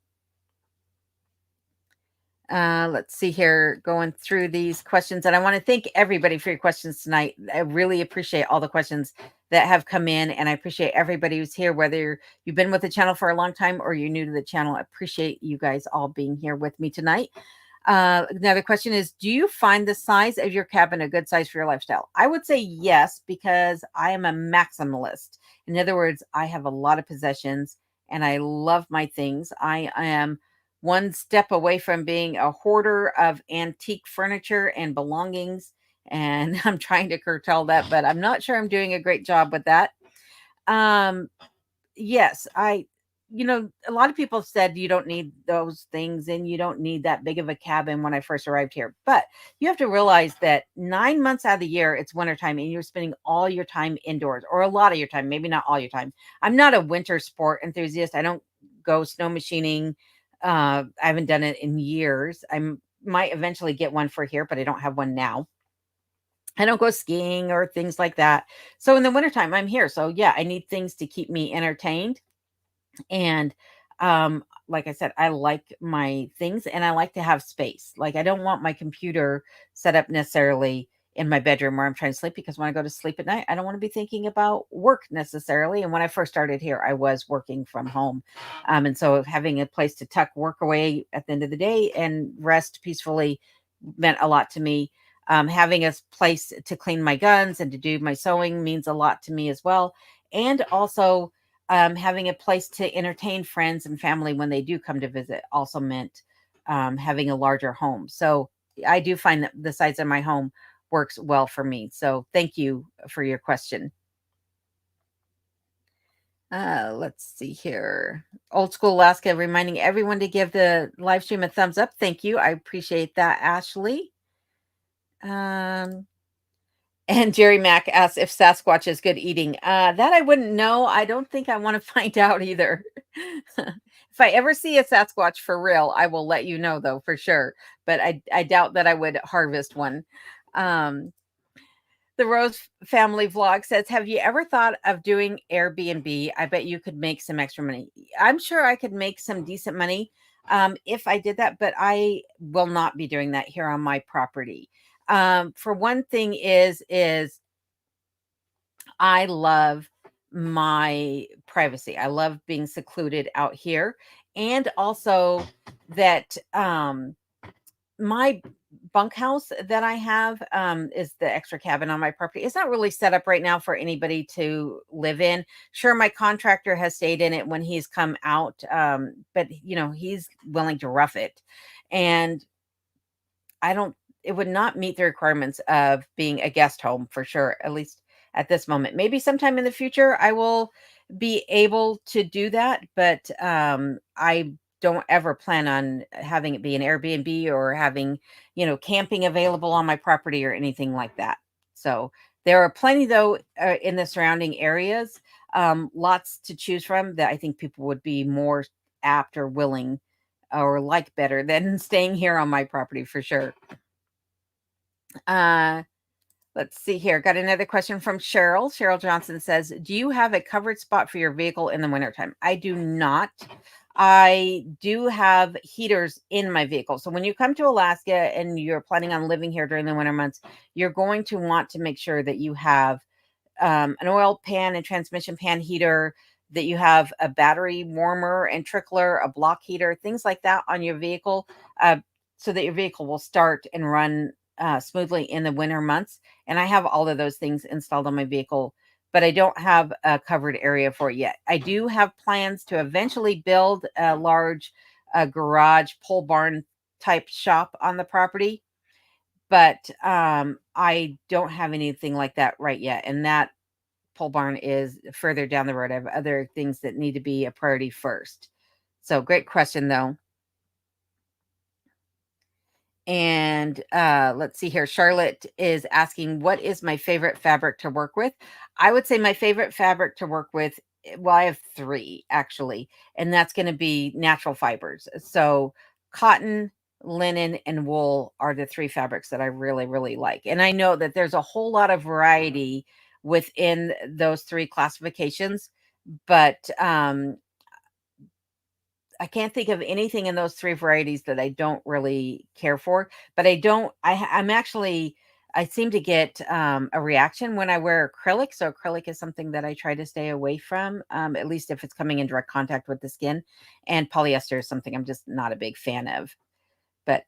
Speaker 1: Let's see here, going through these questions. And I want to thank everybody for your questions tonight. I really appreciate all the questions that have come in. And I appreciate everybody who's here, whether you've been with the channel for a long time or you're new to the channel. I appreciate you guys all being here with me tonight. Another question is, do you find the size of your cabin a good size for your lifestyle? I would say yes, because I am a maximalist. In other words, I have a lot of possessions and I love my things. I am one step away from being a hoarder of antique furniture and belongings. and I'm trying to curtail that, but I'm not sure I'm doing a great job with that. Um, yes, a lot of people have said you don't need those things and you don't need that big of a cabin when I first arrived here. But you have to realize that 9 months out of the year, it's wintertime and you're spending all your time indoors, or a lot of your time, maybe not all your time. I'm not a winter sport enthusiast. I don't go snow machining. I haven't done it in years. Might eventually get one for here, but I don't have one now. I don't go skiing or things like that. So in the wintertime, I'm here. So yeah, I need things to keep me entertained. And like I said, I like my things and I like to have space. Like I don't want my computer set up necessarily in my bedroom where I'm trying to sleep, because when I go to sleep at night, I don't want to be thinking about work necessarily. And when I first started here, I was working from home. And so having a place to tuck work away at the end of the day and rest peacefully meant a lot to me. Having a place to clean my guns and to do my sewing means a lot to me as well. And also, having a place to entertain friends and family when they do come to visit also meant having a larger home. So I do find that the size of my home works well for me. So thank you for your question. Let's see here. Old School Alaska reminding everyone to give the live stream a thumbs up. Thank you. I appreciate that, Ashley. Um, and Jerry Mack asks if Sasquatch is good eating. That I wouldn't know. I don't think I want to find out either. If I ever see a Sasquatch for real, I will let you know though, for sure. But I doubt that I would harvest one. Um, the Rose Family Vlog says, have you ever thought of doing Airbnb? I bet you could make some extra money. I'm sure I could make some decent money if I did that, but I will not be doing that here on my property. For one thing is I love my privacy. I love being secluded out here. And also that my bunkhouse that I have is the extra cabin on my property. It's not really set up right now for anybody to live in. Sure, my contractor has stayed in it when he's come out, but he's willing to rough it. And I don't it would not meet the requirements of being a guest home for sure, at least at this moment. Maybe sometime in the future I will be able to do that, but I don't ever plan on having it be an Airbnb or having, camping available on my property or anything like that. So there are plenty though in the surrounding areas, lots to choose from that I think people would be more apt or willing or like better than staying here on my property for sure. Uh, let's see here. Got another question from Cheryl. Cheryl Johnson says, do you have a covered spot for your vehicle in the wintertime? I do not. I do have heaters in my vehicle. So when you come to Alaska and you're planning on living here during the winter months, you're going to want to make sure that you have an oil pan and transmission pan heater, that you have a battery warmer and trickler, a block heater, things like that on your vehicle, uh, so that your vehicle will start and run smoothly in the winter months. And I have all of those things installed on my vehicle, but I don't have a covered area for it yet. I do have plans to eventually build a large garage pole barn type shop on the property, but I don't have anything like that right yet. And that pole barn is further down the road. I have other things that need to be a priority first. So great question though. And let's see here. Charlotte is asking, what is my favorite fabric to work with? I would say my favorite fabric to work with, well, I have three actually, and that's going to be natural fibers. So cotton, linen, and wool are the three fabrics that I really, really like. And I know that there's a whole lot of variety within those three classifications, but I can't think of anything in those three varieties that I don't really care for, but I'm actually, I seem to get a reaction when I wear acrylic. So acrylic is something that I try to stay away from, at least if it's coming in direct contact with the skin. And polyester is something I'm just not a big fan of. But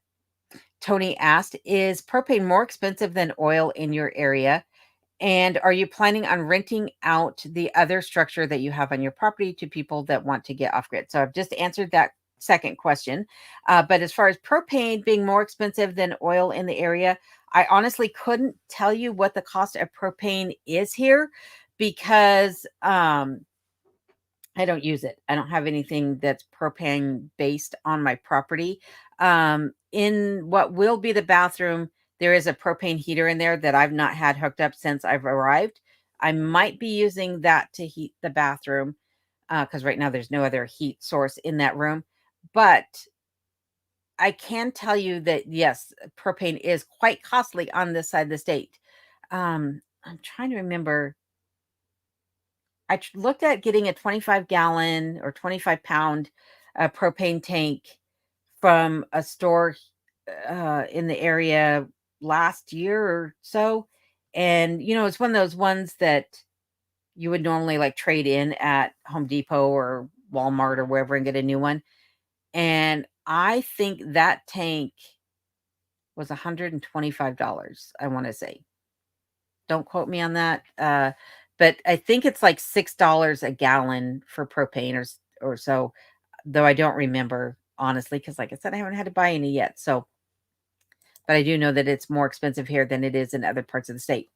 Speaker 1: Tony asked, is propane more expensive than oil in your area? And are you planning on renting out the other structure that you have on your property to people that want to get off grid? So I've just answered that second question. But as far as propane being more expensive than oil in the area, I honestly couldn't tell you what the cost of propane is here because I don't use it. I don't have anything that's propane based on my property. In what will be the bathroom, there is a propane heater in there that I've not had hooked up since I've arrived. I might be using that to heat the bathroom because right now there's no other heat source in that room. But I can tell you that yes, propane is quite costly on this side of the state. I'm trying to remember. Looked at getting a 25-gallon or 25-pound propane tank from a store in the area last year or so. And, it's one of those ones that you would normally like trade in at Home Depot or Walmart or wherever and get a new one. And I think that tank was $125, I want to say. Don't quote me on that. But I think it's like $6 a gallon for propane or so, though I don't remember honestly, because like I said, I haven't had to buy any yet. So, but I do know that it's more expensive here than it is in other parts of the state.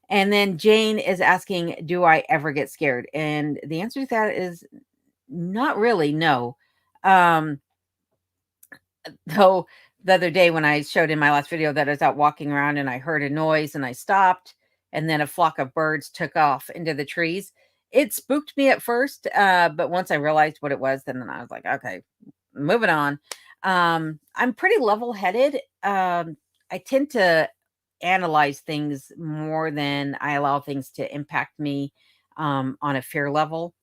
Speaker 1: And then Jane is asking, do I ever get scared? And the answer to that is not really, no. Though the other day when I showed in my last video that I was out walking around and I heard a noise and I stopped and then a flock of birds took off into the trees. It spooked me at first, but once I realized what it was, then I was like, okay, moving on. I'm pretty level-headed. I tend to analyze things more than I allow things to impact me on a fear level.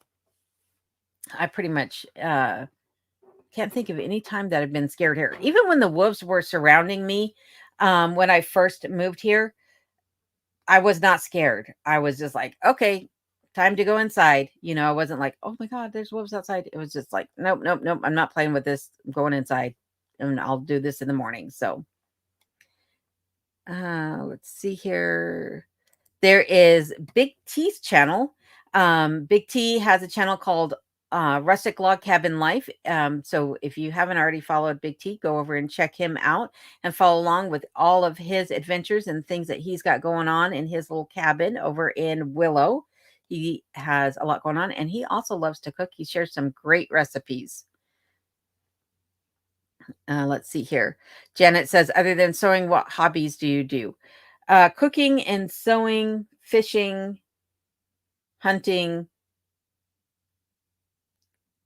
Speaker 1: I pretty much can't think of any time that I've been scared here. Even when the wolves were surrounding me, when I first moved here, I was not scared. I was just like, okay, time to go inside. I wasn't like, oh my God, there's wolves outside. It was just like, nope, nope, nope. I'm not playing with this. I'm going inside and I'll do this in the morning. So let's see here. There is Big T's channel. Big T has a channel called Rustic Log Cabin Life. So if you haven't already followed Big T, go over and check him out and follow along with all of his adventures and things that he's got going on in his little cabin over in Willow. He has a lot going on and he also loves to cook. He shares some great recipes. Let's see here. Janet says, other than sewing, what hobbies do you do? Cooking and sewing, fishing, hunting,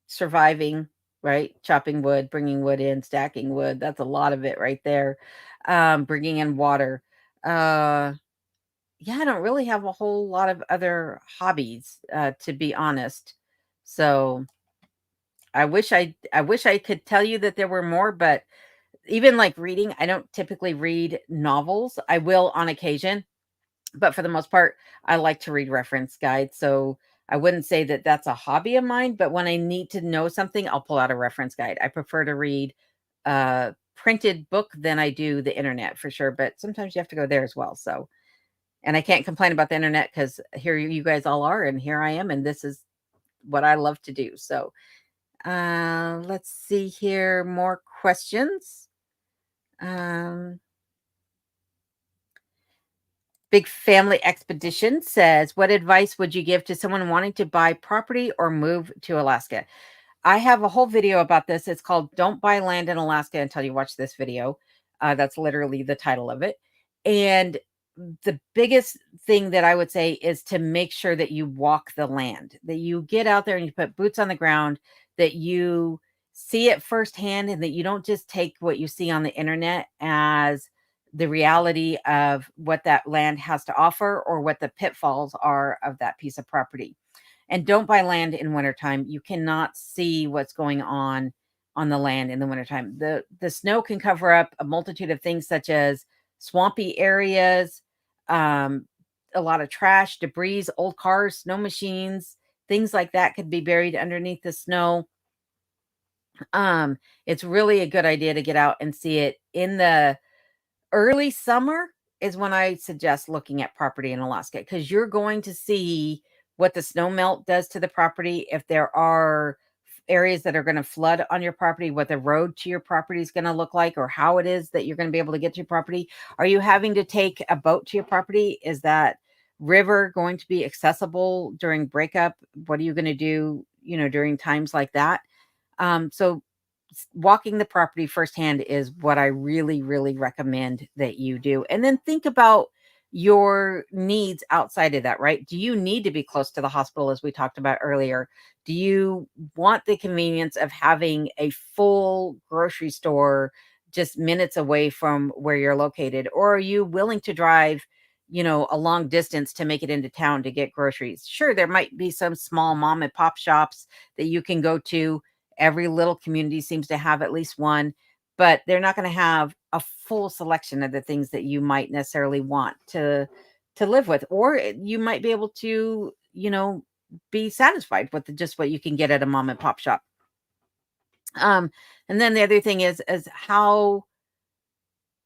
Speaker 1: surviving, right? Chopping wood, bringing wood in, stacking wood. That's a lot of it right there. Bringing in water. Yeah, I don't really have a whole lot of other hobbies, to be honest. So I wish I could tell you that there were more, but even like reading, I don't typically read novels. I will on occasion, but for the most part, I like to read reference guides. So I wouldn't say that that's a hobby of mine, but when I need to know something, I'll pull out a reference guide. I prefer to read a printed book than I do the internet for sure, but sometimes you have to go there as well. So, and I can't complain about the internet because here you guys all are, and here I am, and this is what I love to do. So, let's see here, more questions. Big Family Expedition says, what advice would you give to someone wanting to buy property or move to Alaska? I have a whole video about this. It's called Don't Buy Land in Alaska Until You Watch This Video. That's literally the title of it. And the biggest thing that I would say is to make sure that you walk the land, that you get out there and you put boots on the ground, that you see it firsthand, and that you don't just take what you see on the internet as the reality of what that land has to offer or what the pitfalls are of that piece of property. And don't buy land in wintertime. You cannot see what's going on the land in the wintertime. The snow can cover up a multitude of things such as swampy areas, a lot of trash, debris, old cars, snow machines, things like that could be buried underneath the snow. It's really a good idea to get out and see it in the early summer is when I suggest looking at property in Alaska because you're going to see what the snow melt does to the property. areas that are going to flood on your property, what the road to your property is going to look like, or how it is that you're going to be able to get to your property? Are you having to take a boat to your property? Is that river going to be accessible during breakup? What are you going to do, during times like that? So walking the property firsthand is what I really, really recommend that you do. And then think about your needs outside of that, right? Do you need to be close to the hospital, as we talked about earlier? Do you want the convenience of having a full grocery store just minutes away from where you're located? Or are you willing to drive, a long distance to make it into town to get groceries? Sure, there might be some small mom and pop shops that you can go to. Every little community seems to have at least one, but they're not going to have a full selection of the things that you might necessarily want to live with, or you might be able to, be satisfied with just what you can get at a mom and pop shop. Um, and then the other thing is how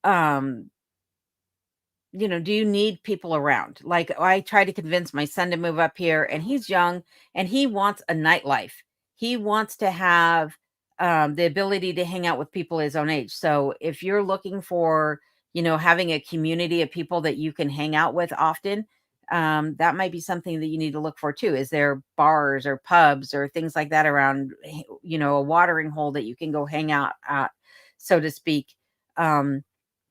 Speaker 1: um do you need people around? Like, I try to convince my son to move up here, and he's young and he wants a nightlife. He wants to have the ability to hang out with people his own age. So if you're looking for, having a community of people that you can hang out with often, that might be something that you need to look for too. Is there bars or pubs or things like that around, a watering hole that you can go hang out at, so to speak? Um,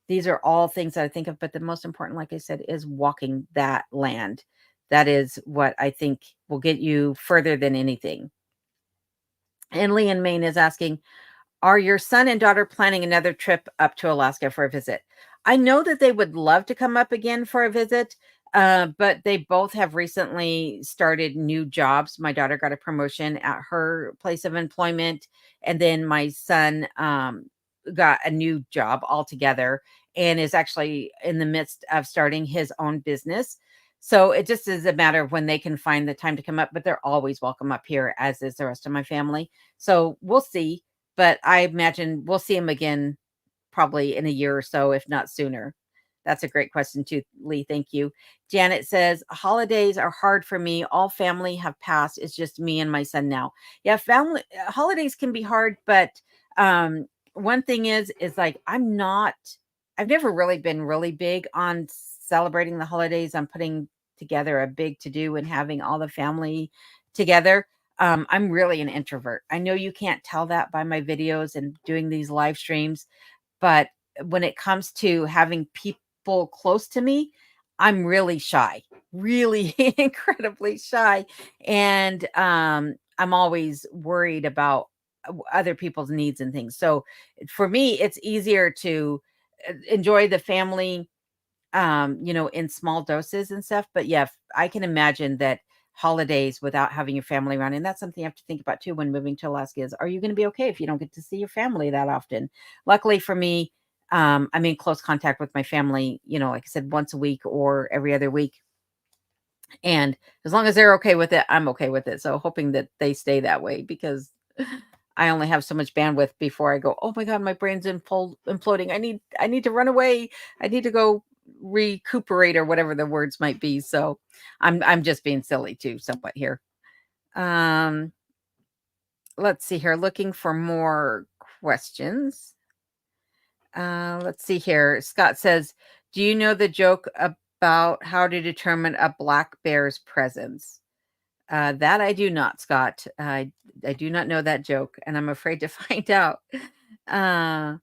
Speaker 1: these are all things that I think of, but the most important, like I said, is walking that land. That is what I think will get you further than anything. And Lee in Maine is asking, are your son and daughter planning another trip up to Alaska for a visit? I know that they would love to come up again for a visit, but they both have recently started new jobs. My daughter got a promotion at her place of employment, and then my son got a new job altogether and is actually in the midst of starting his own business. So it just is a matter of when they can find the time to come up, but they're always welcome up here, as is the rest of my family. So we'll see, but I imagine we'll see him again probably in a year or so, if not sooner. That's a great question too, Lee. Thank you. Janet says, holidays are hard for me. All family have passed. It's just me and my son now. Yeah, family holidays can be hard, but one thing is like I've never really been really big on celebrating the holidays, on putting together a big to do and having all the family together. I'm really an introvert. I know you can't tell that by my videos and doing these live streams, but when it comes to having people close to me, I'm really shy, really incredibly shy. And I'm always worried about other people's needs and things. So for me, it's easier to enjoy the family, in small doses and stuff. But yeah, I can imagine that holidays without having your family around, and that's something you have to think about too when moving to Alaska, is, are you going to be okay if you don't get to see your family that often? Luckily for me, I'm in close contact with my family, like I said, once a week or every other week. And as long as they're okay with it, I'm okay with it. So hoping that they stay that way, because I only have so much bandwidth before I go, oh my God, my brain's imploding. I need to run away. I need to go recuperate, or whatever the words might be. So I'm just being silly too, somewhat here. Um, let's see here. Looking for more questions. Let's see here. Scott says, do you know the joke about how to determine a black bear's presence? That I do not, Scott. I do not know that joke, and I'm afraid to find out. Uh,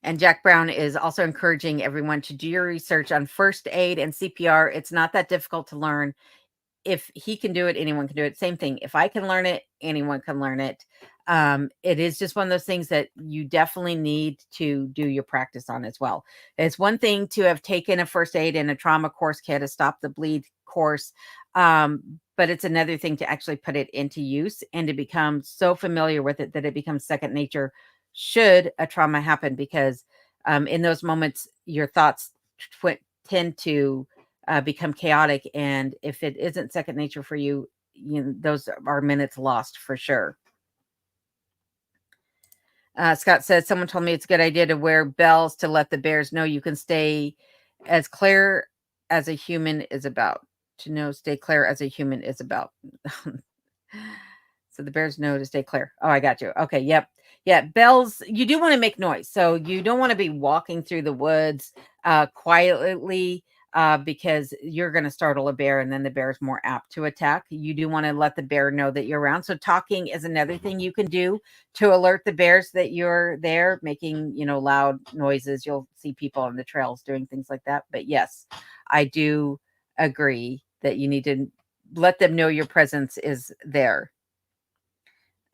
Speaker 1: and Jack Brown is also encouraging everyone to do your research on first aid and CPR. It's not that difficult to learn. If he can do it, anyone can do it. Same thing. If I can learn it, anyone can learn it. It is just one of those things that you definitely need to do your practice on as well. It's one thing to have taken a first aid and a trauma course, kit, a stop the bleed course. But it's another thing to actually put it into use and to become so familiar with it that it becomes second nature should a trauma happen, because in those moments, your thoughts tend to become chaotic. And if it isn't second nature for you, those are minutes lost for sure. Scott says, someone told me it's a good idea to wear bells to let the bears know you can stay as clear as a human is about. to know stay clear as a human is about. So the bears know to stay clear. Oh, I got you. Okay, yep. Yeah, bells, you do want to make noise. So you don't want to be walking through the woods quietly because you're going to startle a bear and then the bear is more apt to attack. You do want to let the bear know that you're around. So talking is another thing you can do to alert the bears that you're there, making, loud noises. You'll see people on the trails doing things like that. But yes, I do agree that you need to let them know your presence is there.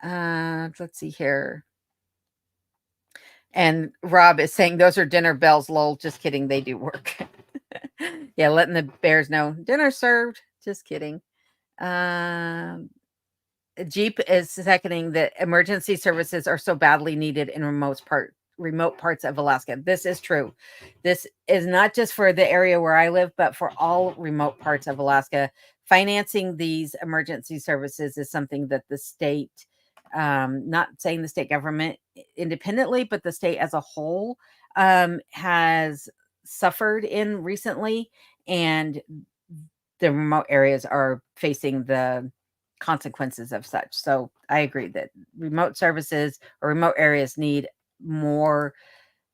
Speaker 1: Let's see here. And Rob is saying those are dinner bells. Lol. Just kidding. They do work. Yeah, letting the bears know dinner served. Just kidding. Um, Jeep is seconding that emergency services are so badly needed in remote parts of Alaska. This is true. This is not just for the area where I live, but for all remote parts of Alaska. Financing these emergency services is something that the state, not saying the state government independently, but the state as a whole has suffered in recently, and the remote areas are facing the consequences of such. So I agree that remote services or remote areas need more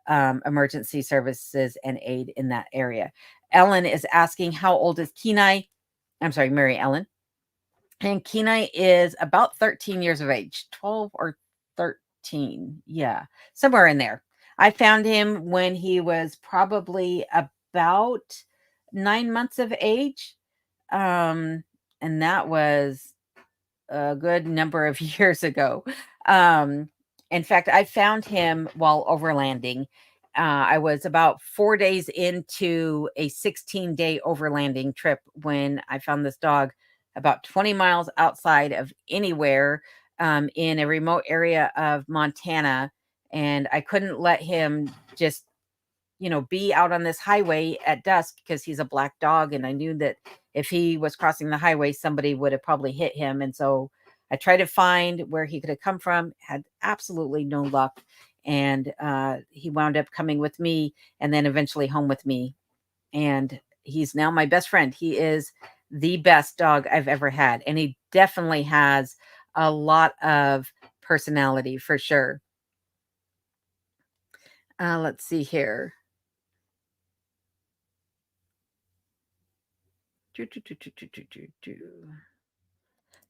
Speaker 1: emergency services and aid in that area. Ellen is asking, how old is Kenai? I'm sorry, Mary Ellen. And Kenai is about 13 years of age, 12 or 13. Yeah, somewhere in there. I found him when he was probably about 9 months of age. And that was a good number of years ago. Um, in fact, I found him while overlanding. I was about 4 days into a 16-day overlanding trip when I found this dog about 20 miles outside of anywhere in a remote area of Montana. And I couldn't let him just be out on this highway at dusk because he's a black dog. And I knew that if he was crossing the highway, somebody would have probably hit him. And so I tried to find where he could have come from, had absolutely no luck. And he wound up coming with me and then eventually home with me. And he's now my best friend. He is the best dog I've ever had. And he definitely has a lot of personality for sure. Let's see here.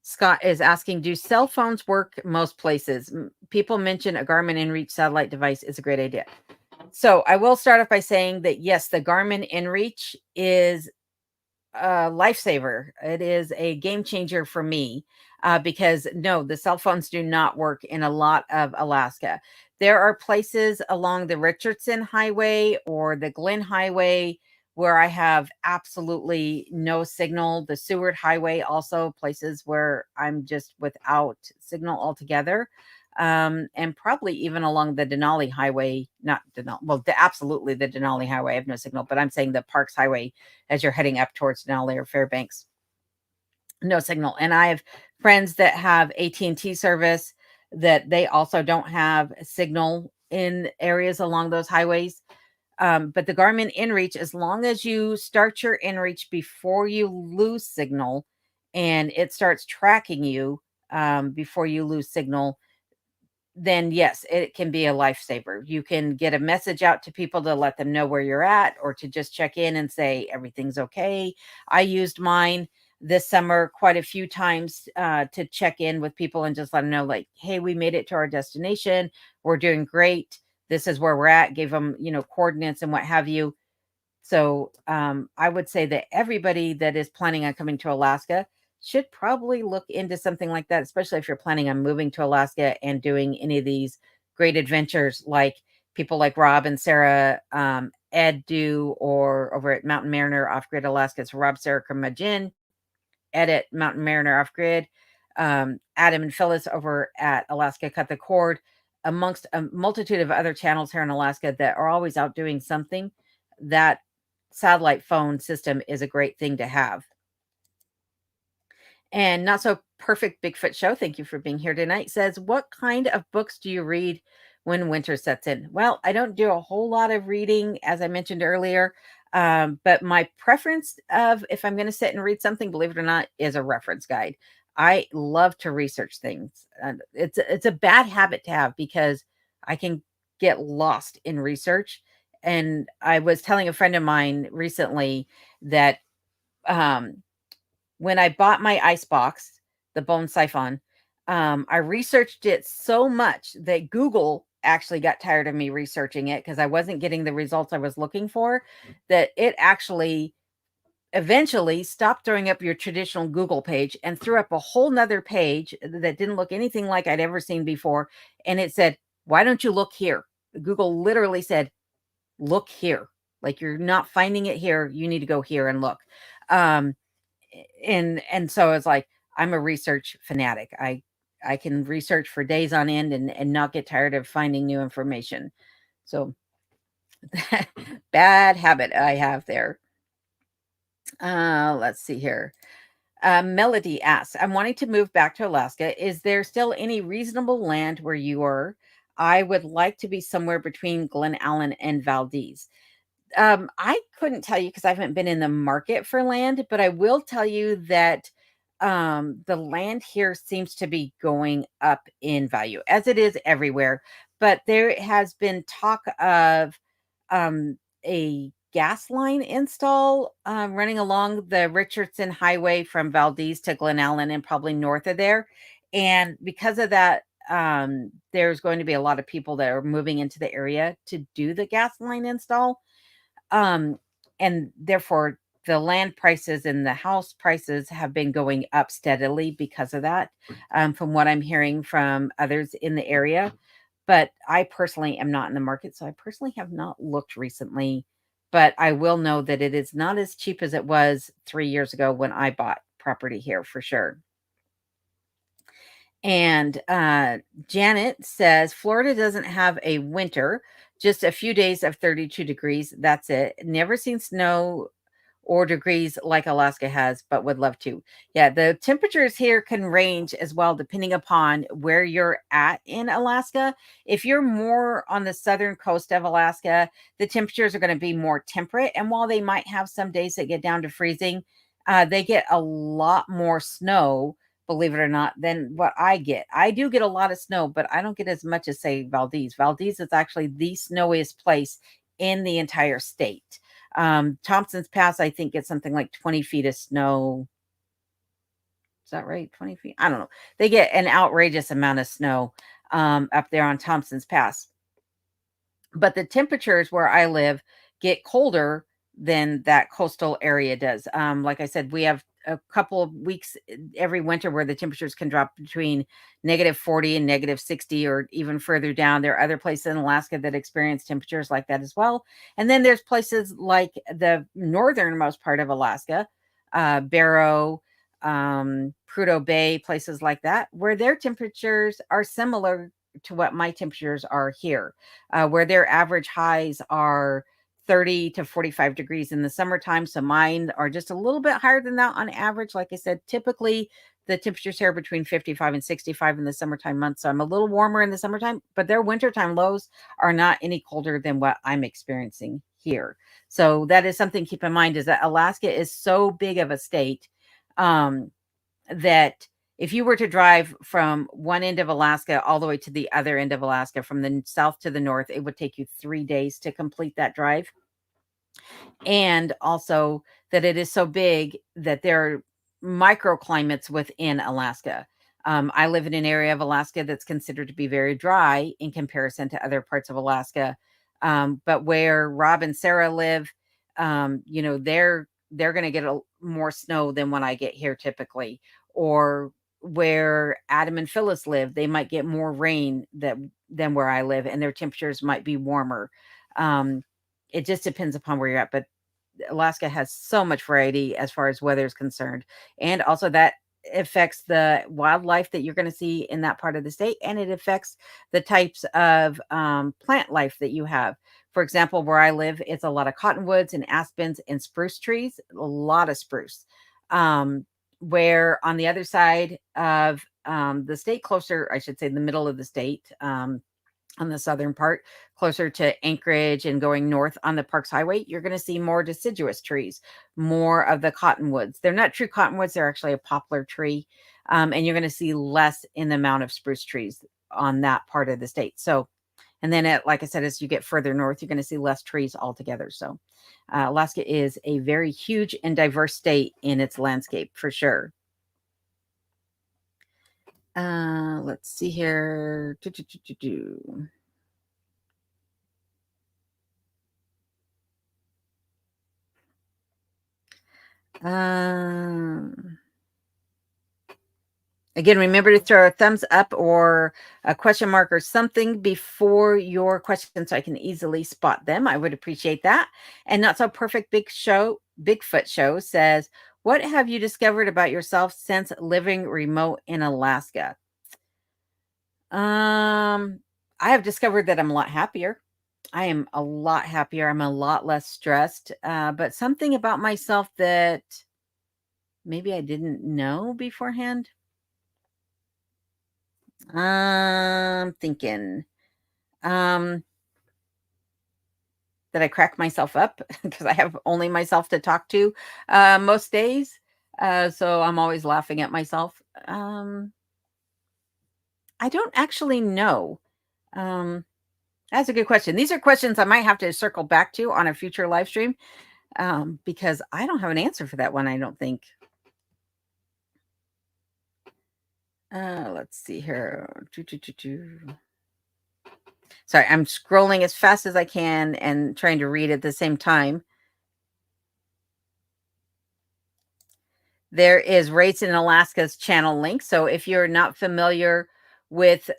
Speaker 1: Scott is asking, do cell phones work most places? People mention a Garmin InReach satellite device is a great idea. So I will start off by saying that yes, the Garmin InReach is a lifesaver. It is a game changer for me because no, the cell phones do not work in a lot of Alaska. There are places along the Richardson Highway or the Glen Highway where I have absolutely no signal. The Seward Highway, also places where I'm just without signal altogether. And probably even along the Denali Highway, not Denali, well, absolutely the Denali Highway, I have no signal, but I'm saying the Parks Highway as you're heading up towards Denali or Fairbanks, no signal. And I have friends that have AT&T service that they also don't have signal in areas along those highways. But the Garmin InReach, as long as you start your InReach before you lose signal and it starts tracking you before you lose signal, then yes, it can be a lifesaver. You can get a message out to people to let them know where you're at or to just check in and say everything's okay. I used mine this summer quite a few times to check in with people and just let them know, like, hey, we made it to our destination. We're doing great. This is where we're at. Gave them, coordinates and what have you. So I would say that everybody that is planning on coming to Alaska should probably look into something like that, especially if you're planning on moving to Alaska and doing any of these great adventures like people like Rob and Sarah Ed do, or over at Mountain Mariner Off Grid Alaska. It's Rob, Sarah, Curmudgeon, Ed at Mountain Mariner Off Grid, Adam and Phyllis over at Alaska Cut the Cord, amongst a multitude of other channels here in Alaska that are always out doing something. That satellite phone system is a great thing to have. And Not So Perfect Bigfoot Show, thank you for being here tonight, says, what kind of books do you read when winter sets in? Well, I don't do a whole lot of reading, as I mentioned earlier. But my preference of if I'm going to sit and read something, believe it or not, is a reference guide. I love to research things. It's a bad habit to have because I can get lost in research. And I was telling a friend of mine recently that um, when I bought my ice box, the bone siphon, I researched it so much that Google actually got tired of me researching it because I wasn't getting the results I was looking for, that it actually eventually stopped throwing up your traditional Google page and threw up a whole nother page that didn't look anything like I'd ever seen before. And it said, why don't you look here? Google literally said, look here. Like you're not finding it here. You need to go here and look. Um, and so it's like I'm a research fanatic. I can research for days on end and not get tired of finding new information. So bad habit I have there. Let's see here. Melody asks, I'm wanting to move back to Alaska. Is there still any reasonable land where you are? I would like to be somewhere between Glen Allen and Valdez. I couldn't tell you because I haven't been in the market for land, but I will tell you that the land here seems to be going up in value, as it is everywhere. But there has been talk of a gas line install running along the Richardson Highway from Valdez to Glen Allen and probably north of there. And because of that, there's going to be a lot of people that are moving into the area to do the gas line install. Um, and therefore, the land prices and the house prices have been going up steadily because of that, from what I'm hearing from others in the area. But I personally am not in the market, so I personally have not looked recently. But I will know that it is not as cheap as it was 3 years ago when I bought property here for sure. And Janet says Florida doesn't have a winter, just a few days of 32 degrees. That's it. Never seen snow or degrees like Alaska has, but would love to. Yeah, the temperatures here can range as well, depending upon where you're at in Alaska. If you're more on the southern coast of Alaska, the temperatures are going to be more temperate. And while they might have some days that get down to freezing, they get a lot more snow, believe it or not, than what I get. I do get a lot of snow, but I don't get as much as, say, Valdez. Valdez is actually the snowiest place in the entire state. Thompson's Pass, I think, gets something like 20 feet of snow. Is that right? 20 feet? I don't know. They get an outrageous amount of snow up there on Thompson's Pass. But the temperatures where I live get colder than that coastal area does. Like I said, we have a couple of weeks every winter where the temperatures can drop between -40 and -60 or even further down. There are other places in Alaska that experience temperatures like that as well. And then there's places like the northernmost part of Alaska, Barrow, Prudhoe Bay, places like that, where their temperatures are similar to what my temperatures are here, where their average highs are 30 to 45 degrees in the summertime. So mine are just a little bit higher than that on average. Like I said, typically the temperatures here are between 55 and 65 in the summertime months. So I'm a little warmer in the summertime, but their wintertime lows are not any colder than what I'm experiencing here. So that is something to keep in mind, is that Alaska is so big of a state um, that if you were to drive from one end of Alaska all the way to the other end of Alaska, from the south to the north, it would take you 3 days to complete that drive. And also that it is so big that there are microclimates within Alaska. I live in an area of Alaska that's considered to be very dry in comparison to other parts of Alaska. But where Rob and Sarah live, they're going to get more snow than when I get here typically. Or where Adam and Phyllis live, they might get more rain than where I live, and their temperatures might be warmer. It just depends upon where you're at. But Alaska has so much variety as far as weather is concerned. And also that affects the wildlife that you're going to see in that part of the state. And it affects the types of plant life that you have. For example, where I live, it's a lot of cottonwoods and aspens and spruce trees, a lot of spruce. Where on the other side of the state, closer, I should say, the middle of the state, on the southern part, closer to Anchorage and going north on the Parks Highway, you're going to see more deciduous trees, more of the cottonwoods. They're not true cottonwoods, they're actually a poplar tree. And you're going to see less in the amount of spruce trees on that part of the state. So, and then, like I said, as you get further north, you're going to see less trees altogether. So, Alaska is a very huge and diverse state in its landscape for sure. Let's see here. Um, Again, remember to throw a thumbs up or a question mark or something before your question so I can easily spot them. I would appreciate that. And Not So Perfect Bigfoot Show says, what have you discovered about yourself since living remote in Alaska? I have discovered that I'm a lot happier. I am a lot happier. I'm a lot less stressed. But something about myself that maybe I didn't know beforehand. Thinking um that I crack myself up because I have only myself to talk to most days. So I'm always laughing at myself. I don't actually know. Um, that's a good question. These are questions I might have to circle back to on a future live stream because I don't have an answer for that one, I don't think. Let's see here. Sorry, I'm scrolling as fast as I can and trying to read at the same time. There is Rates in Alaska's channel link. So if you're not familiar with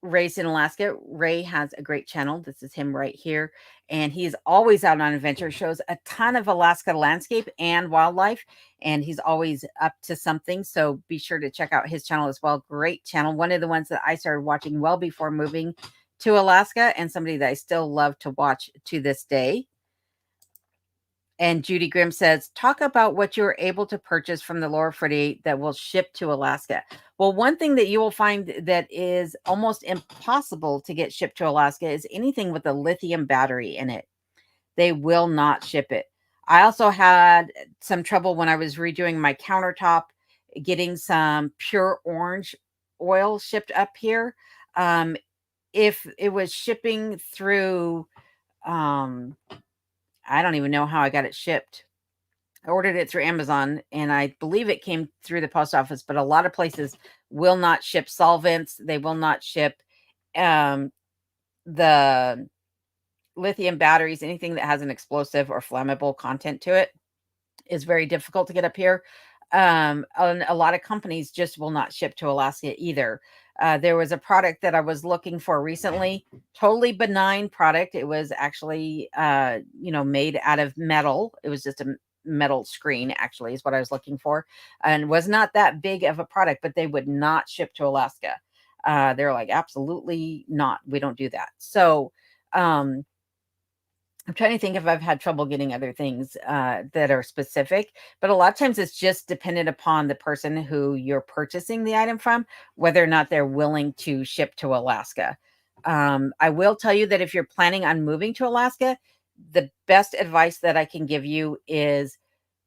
Speaker 1: Race in Alaska, Ray has a great channel. This is him right here. And he's always out on adventure, shows a ton of Alaska landscape and wildlife. And he's always up to something. So be sure to check out his channel as well. Great channel. One of the ones that I started watching well before moving to Alaska, and somebody that I still love to watch to this day. And Judy Grimm says, talk about what you were able to purchase from the Lower 48 that will ship to Alaska. Well, one thing that you will find that is almost impossible to get shipped to Alaska is anything with a lithium battery in it. They will not ship it. I also had some trouble when I was redoing my countertop, getting some pure orange oil shipped up here. If it was shipping through, I don't even know how I got it shipped. I ordered it through Amazon and I believe it came through the post office, but a lot of places will not ship solvents. They will not ship um, the lithium batteries, anything that has an explosive or flammable content to it is very difficult to get up here. And a lot of companies just will not ship to Alaska either. There was a product that I was looking for recently, totally benign product. It was actually, made out of metal. It was just a metal screen, actually, is what I was looking for, and was not that big of a product, but they would not ship to Alaska. They're like, absolutely not. We don't do that. So, I'm trying to think if I've had trouble getting other things that are specific, but a lot of times it's just dependent upon the person who you're purchasing the item from, whether or not they're willing to ship to Alaska. I will tell you that if you're planning on moving to Alaska, the best advice that I can give you is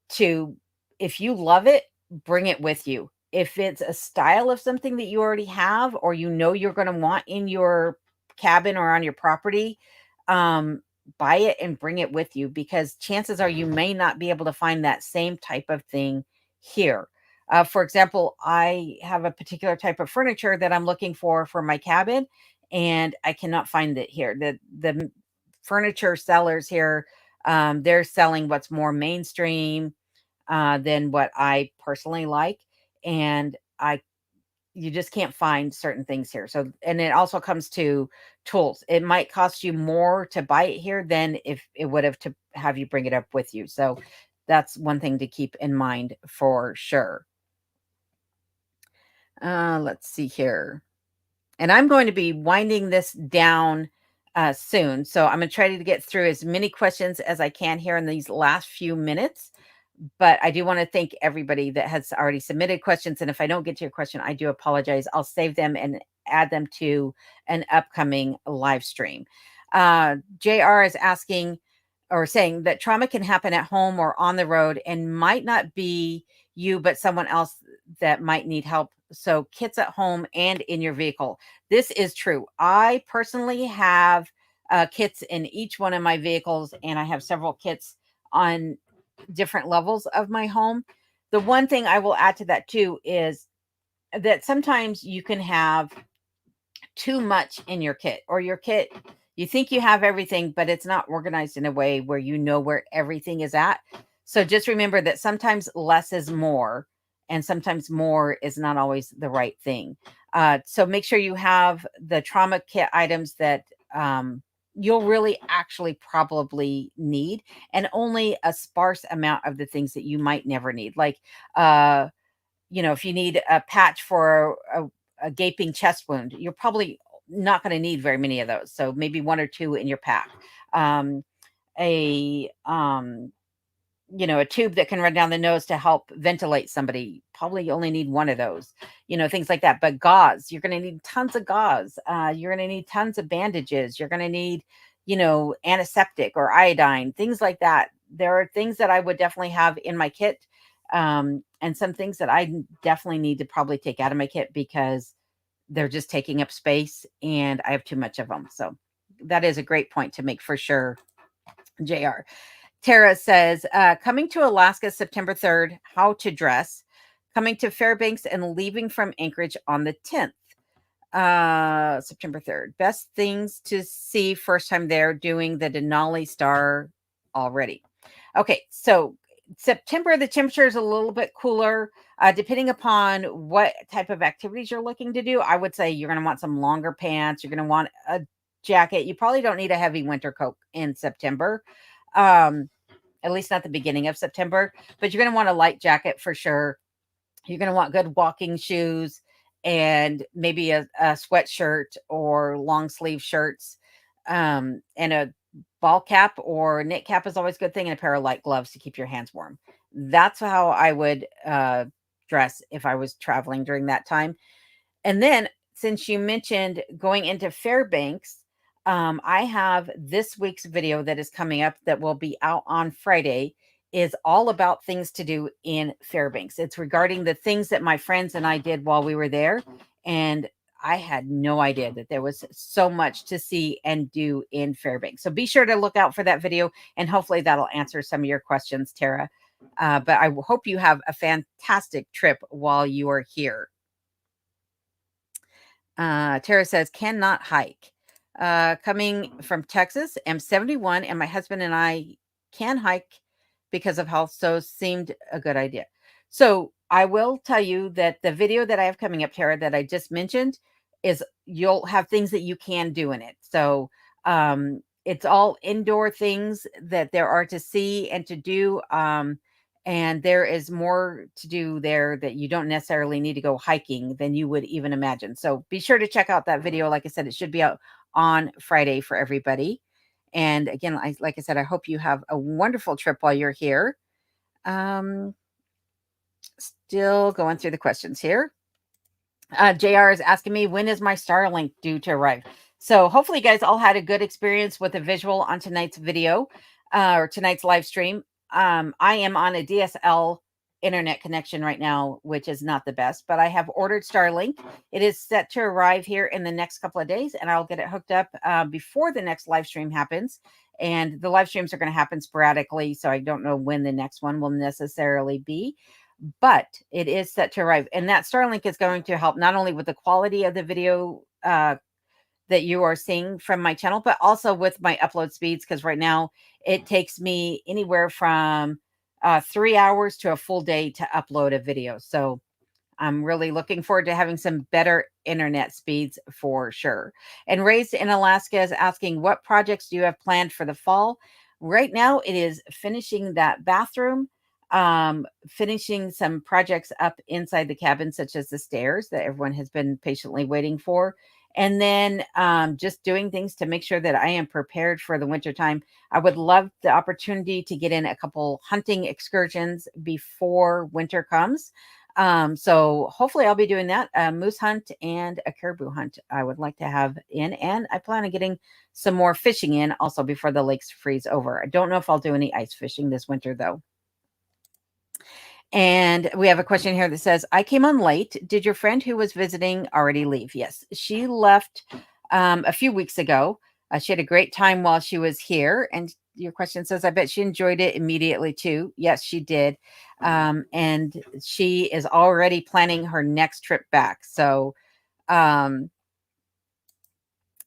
Speaker 1: to, if you love it, bring it with you. If it's a style of something that you already have or you're going to want in your cabin or on your property, um, buy it and bring it with you because chances are you may not be able to find that same type of thing here. For example, I have a particular type of furniture that I'm looking for my cabin, and I cannot find it here. The furniture sellers here, they're selling what's more mainstream than what I personally like, and you just can't find certain things here. So, and it also comes to tools. It might cost you more to buy it here than if it would have to have you bring it up with you. So that's one thing to keep in mind for sure. Let's see here. And I'm going to be winding this down soon. So I'm going to try to get through as many questions as I can here in these last few minutes. But I do want to thank everybody that has already submitted questions. And if I don't get to your question, I do apologize. I'll save them and add them to an upcoming live stream. JR is asking or saying that trauma can happen at home or on the road and might not be you, but someone else that might need help. So kits at home and in your vehicle. This is true. I personally have kits in each one of my vehicles, and I have several kits on different levels of my home. The one thing I will add to that too is that sometimes you can have too much in your kit, or your kit, you think you have everything, but it's not organized in a way where you know where everything is at. So just remember that sometimes less is more, and sometimes more is not always the right thing. So make sure you have the trauma kit items that you'll really actually probably need, and only a sparse amount of the things that you might never need. Like, if you need a patch for a gaping chest wound, you're probably not going to need very many of those. So maybe one or two in your pack. Um, a a tube that can run down the nose to help ventilate somebody, probably you only need one of those, things like that. But gauze, you're going to need tons of gauze. You're going to need tons of bandages. You're going to need, antiseptic or iodine, things like that. There are things that I would definitely have in my kit, and some things that I definitely need to probably take out of my kit because they're just taking up space and I have too much of them. So that is a great point to make for sure, JR. Tara says, coming to Alaska September 3rd, how to dress, coming to Fairbanks and leaving from Anchorage on the 10th. September 3rd. Best things to see first time there, doing the Denali Star already. Okay, so September, the temperature is a little bit cooler. Depending upon what type of activities you're looking to do, I would say you're going to want some longer pants. You're going to want a jacket. You probably don't need a heavy winter coat in September. At least not the beginning of September, but you're going to want a light jacket for sure. You're going to want good walking shoes and maybe a sweatshirt or long sleeve shirts, and a ball cap or knit cap is always a good thing, and a pair of light gloves to keep your hands warm. That's how I would dress if I was traveling during that time. And then, since you mentioned going into Fairbanks, I have this week's video that is coming up that will be out on Friday, is all about things to do in Fairbanks. It's regarding the things that my friends and I did while we were there. And I had no idea that there was so much to see and do in Fairbanks. So be sure to look out for that video, and hopefully that'll answer some of your questions, Tara. But I hope you have a fantastic trip while you are here. Tara says, cannot hike. Coming from Texas, am 71, and my husband and I can hike because of health, so seemed a good idea. So I will tell you that the video that I have coming up, Tara, that I just mentioned, is you'll have things that you can do in it. So it's all indoor things that there are to see and to do. And there is more to do there that you don't necessarily need to go hiking than you would even imagine. So be sure to check out that video. Like I said, it should be out on Friday for everybody. And again, like I said, I hope you have a wonderful trip while you're here. Still going through the questions here. JR is asking me, when is my Starlink due to arrive? So hopefully you guys all had a good experience with the visual on tonight's video, or tonight's live stream. I am on a DSL internet connection right now, which is not the best, but I have ordered Starlink. It is set to arrive here in the next couple of days, and I'll get it hooked up before the next live stream happens. And the live streams are going to happen sporadically, so I don't know when the next one will necessarily be, but it is set to arrive. And that Starlink is going to help not only with the quality of the video that you are seeing from my channel, but also with my upload speeds, because right now it takes me anywhere from 3 hours to a full day to upload a video. So I'm really looking forward to having some better internet speeds for sure. And Raised in Alaska is asking, what projects do you have planned for the fall? Right now, it is finishing that bathroom, finishing some projects up inside the cabin, such as the stairs that everyone has been patiently waiting for. And then just doing things to make sure that I am prepared for the wintertime. I would love the opportunity to get in a couple hunting excursions before winter comes. So hopefully I'll be doing that, a moose hunt and a caribou hunt I would like to have in. And I plan on getting some more fishing in also before the lakes freeze over. I don't know if I'll do any ice fishing this winter though. And we have a question here that says, I came on late. Did your friend who was visiting already leave? Yes, she left a few weeks ago. She had a great time while she was here. And your question says, I bet she enjoyed it immediately too. Yes, she did. And she is already planning her next trip back. So, um,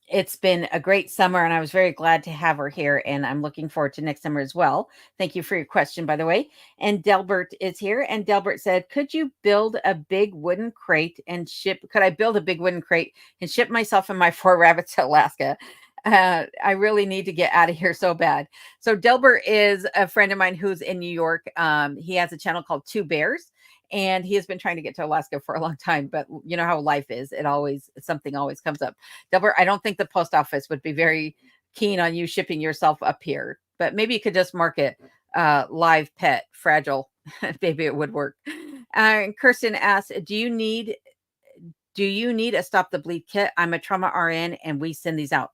Speaker 1: it's been a great summer, and I was very glad to have her here, and I'm looking forward to next summer as well. Thank you for your question, by the way. And Delbert is here, and Delbert said, "Could you build a big wooden crate and ship? Could I build a big wooden crate and ship myself and my 4 rabbits to Alaska? I really need to get out of here so bad." So Delbert is a friend of mine who's in New York. He has a channel called Two Bears, and he has been trying to get to Alaska for a long time. But you know how life is; it always something always comes up. Delbert, I don't think the post office would be very keen on you shipping yourself up here, but maybe you could just mark it live pet fragile. Maybe it would work. And Kirsten asks, do you need a stop the bleed kit? I'm a trauma RN and we send these out.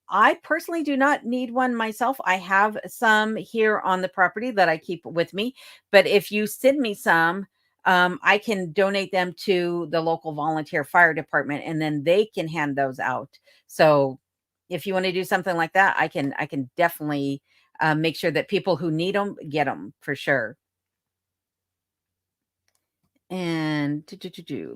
Speaker 1: I personally do not need one myself. I have some here on the property that I keep with me, but if you send me some, I can donate them to the local volunteer fire department and then they can hand those out. So if you want to do something like that, I can definitely make sure that people who need them get them for sure. And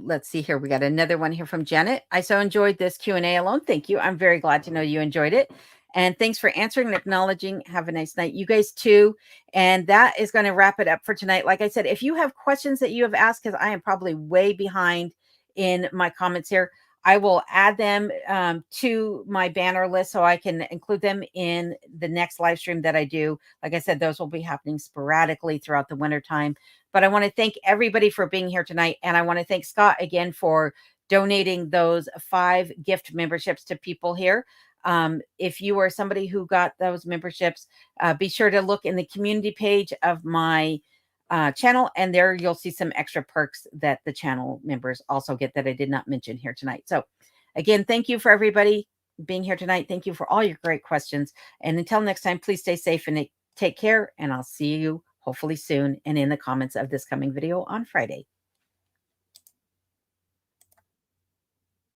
Speaker 1: let's see here. We got another one here from Janet. I so enjoyed this Q&A alone. Thank you. I'm very glad to know you enjoyed it. And thanks for answering and acknowledging. Have a nice night. You guys too. And that is going to wrap it up for tonight. Like I said, if you have questions that you have asked, because I am probably way behind in my comments here, I will add them to my banner list so I can include them in the next live stream that I do. Like I said, those will be happening sporadically throughout the wintertime. But I want to thank everybody for being here tonight. And I want to thank Scott again for donating those 5 gift memberships to people here. If you are somebody who got those memberships, be sure to look in the community page of my channel, and there you'll see some extra perks that the channel members also get that I did not mention here tonight. So again, thank you for everybody being here tonight. Thank you for all your great questions. And until next time, please stay safe and take care. And I'll see you hopefully soon and in the comments of this coming video on Friday.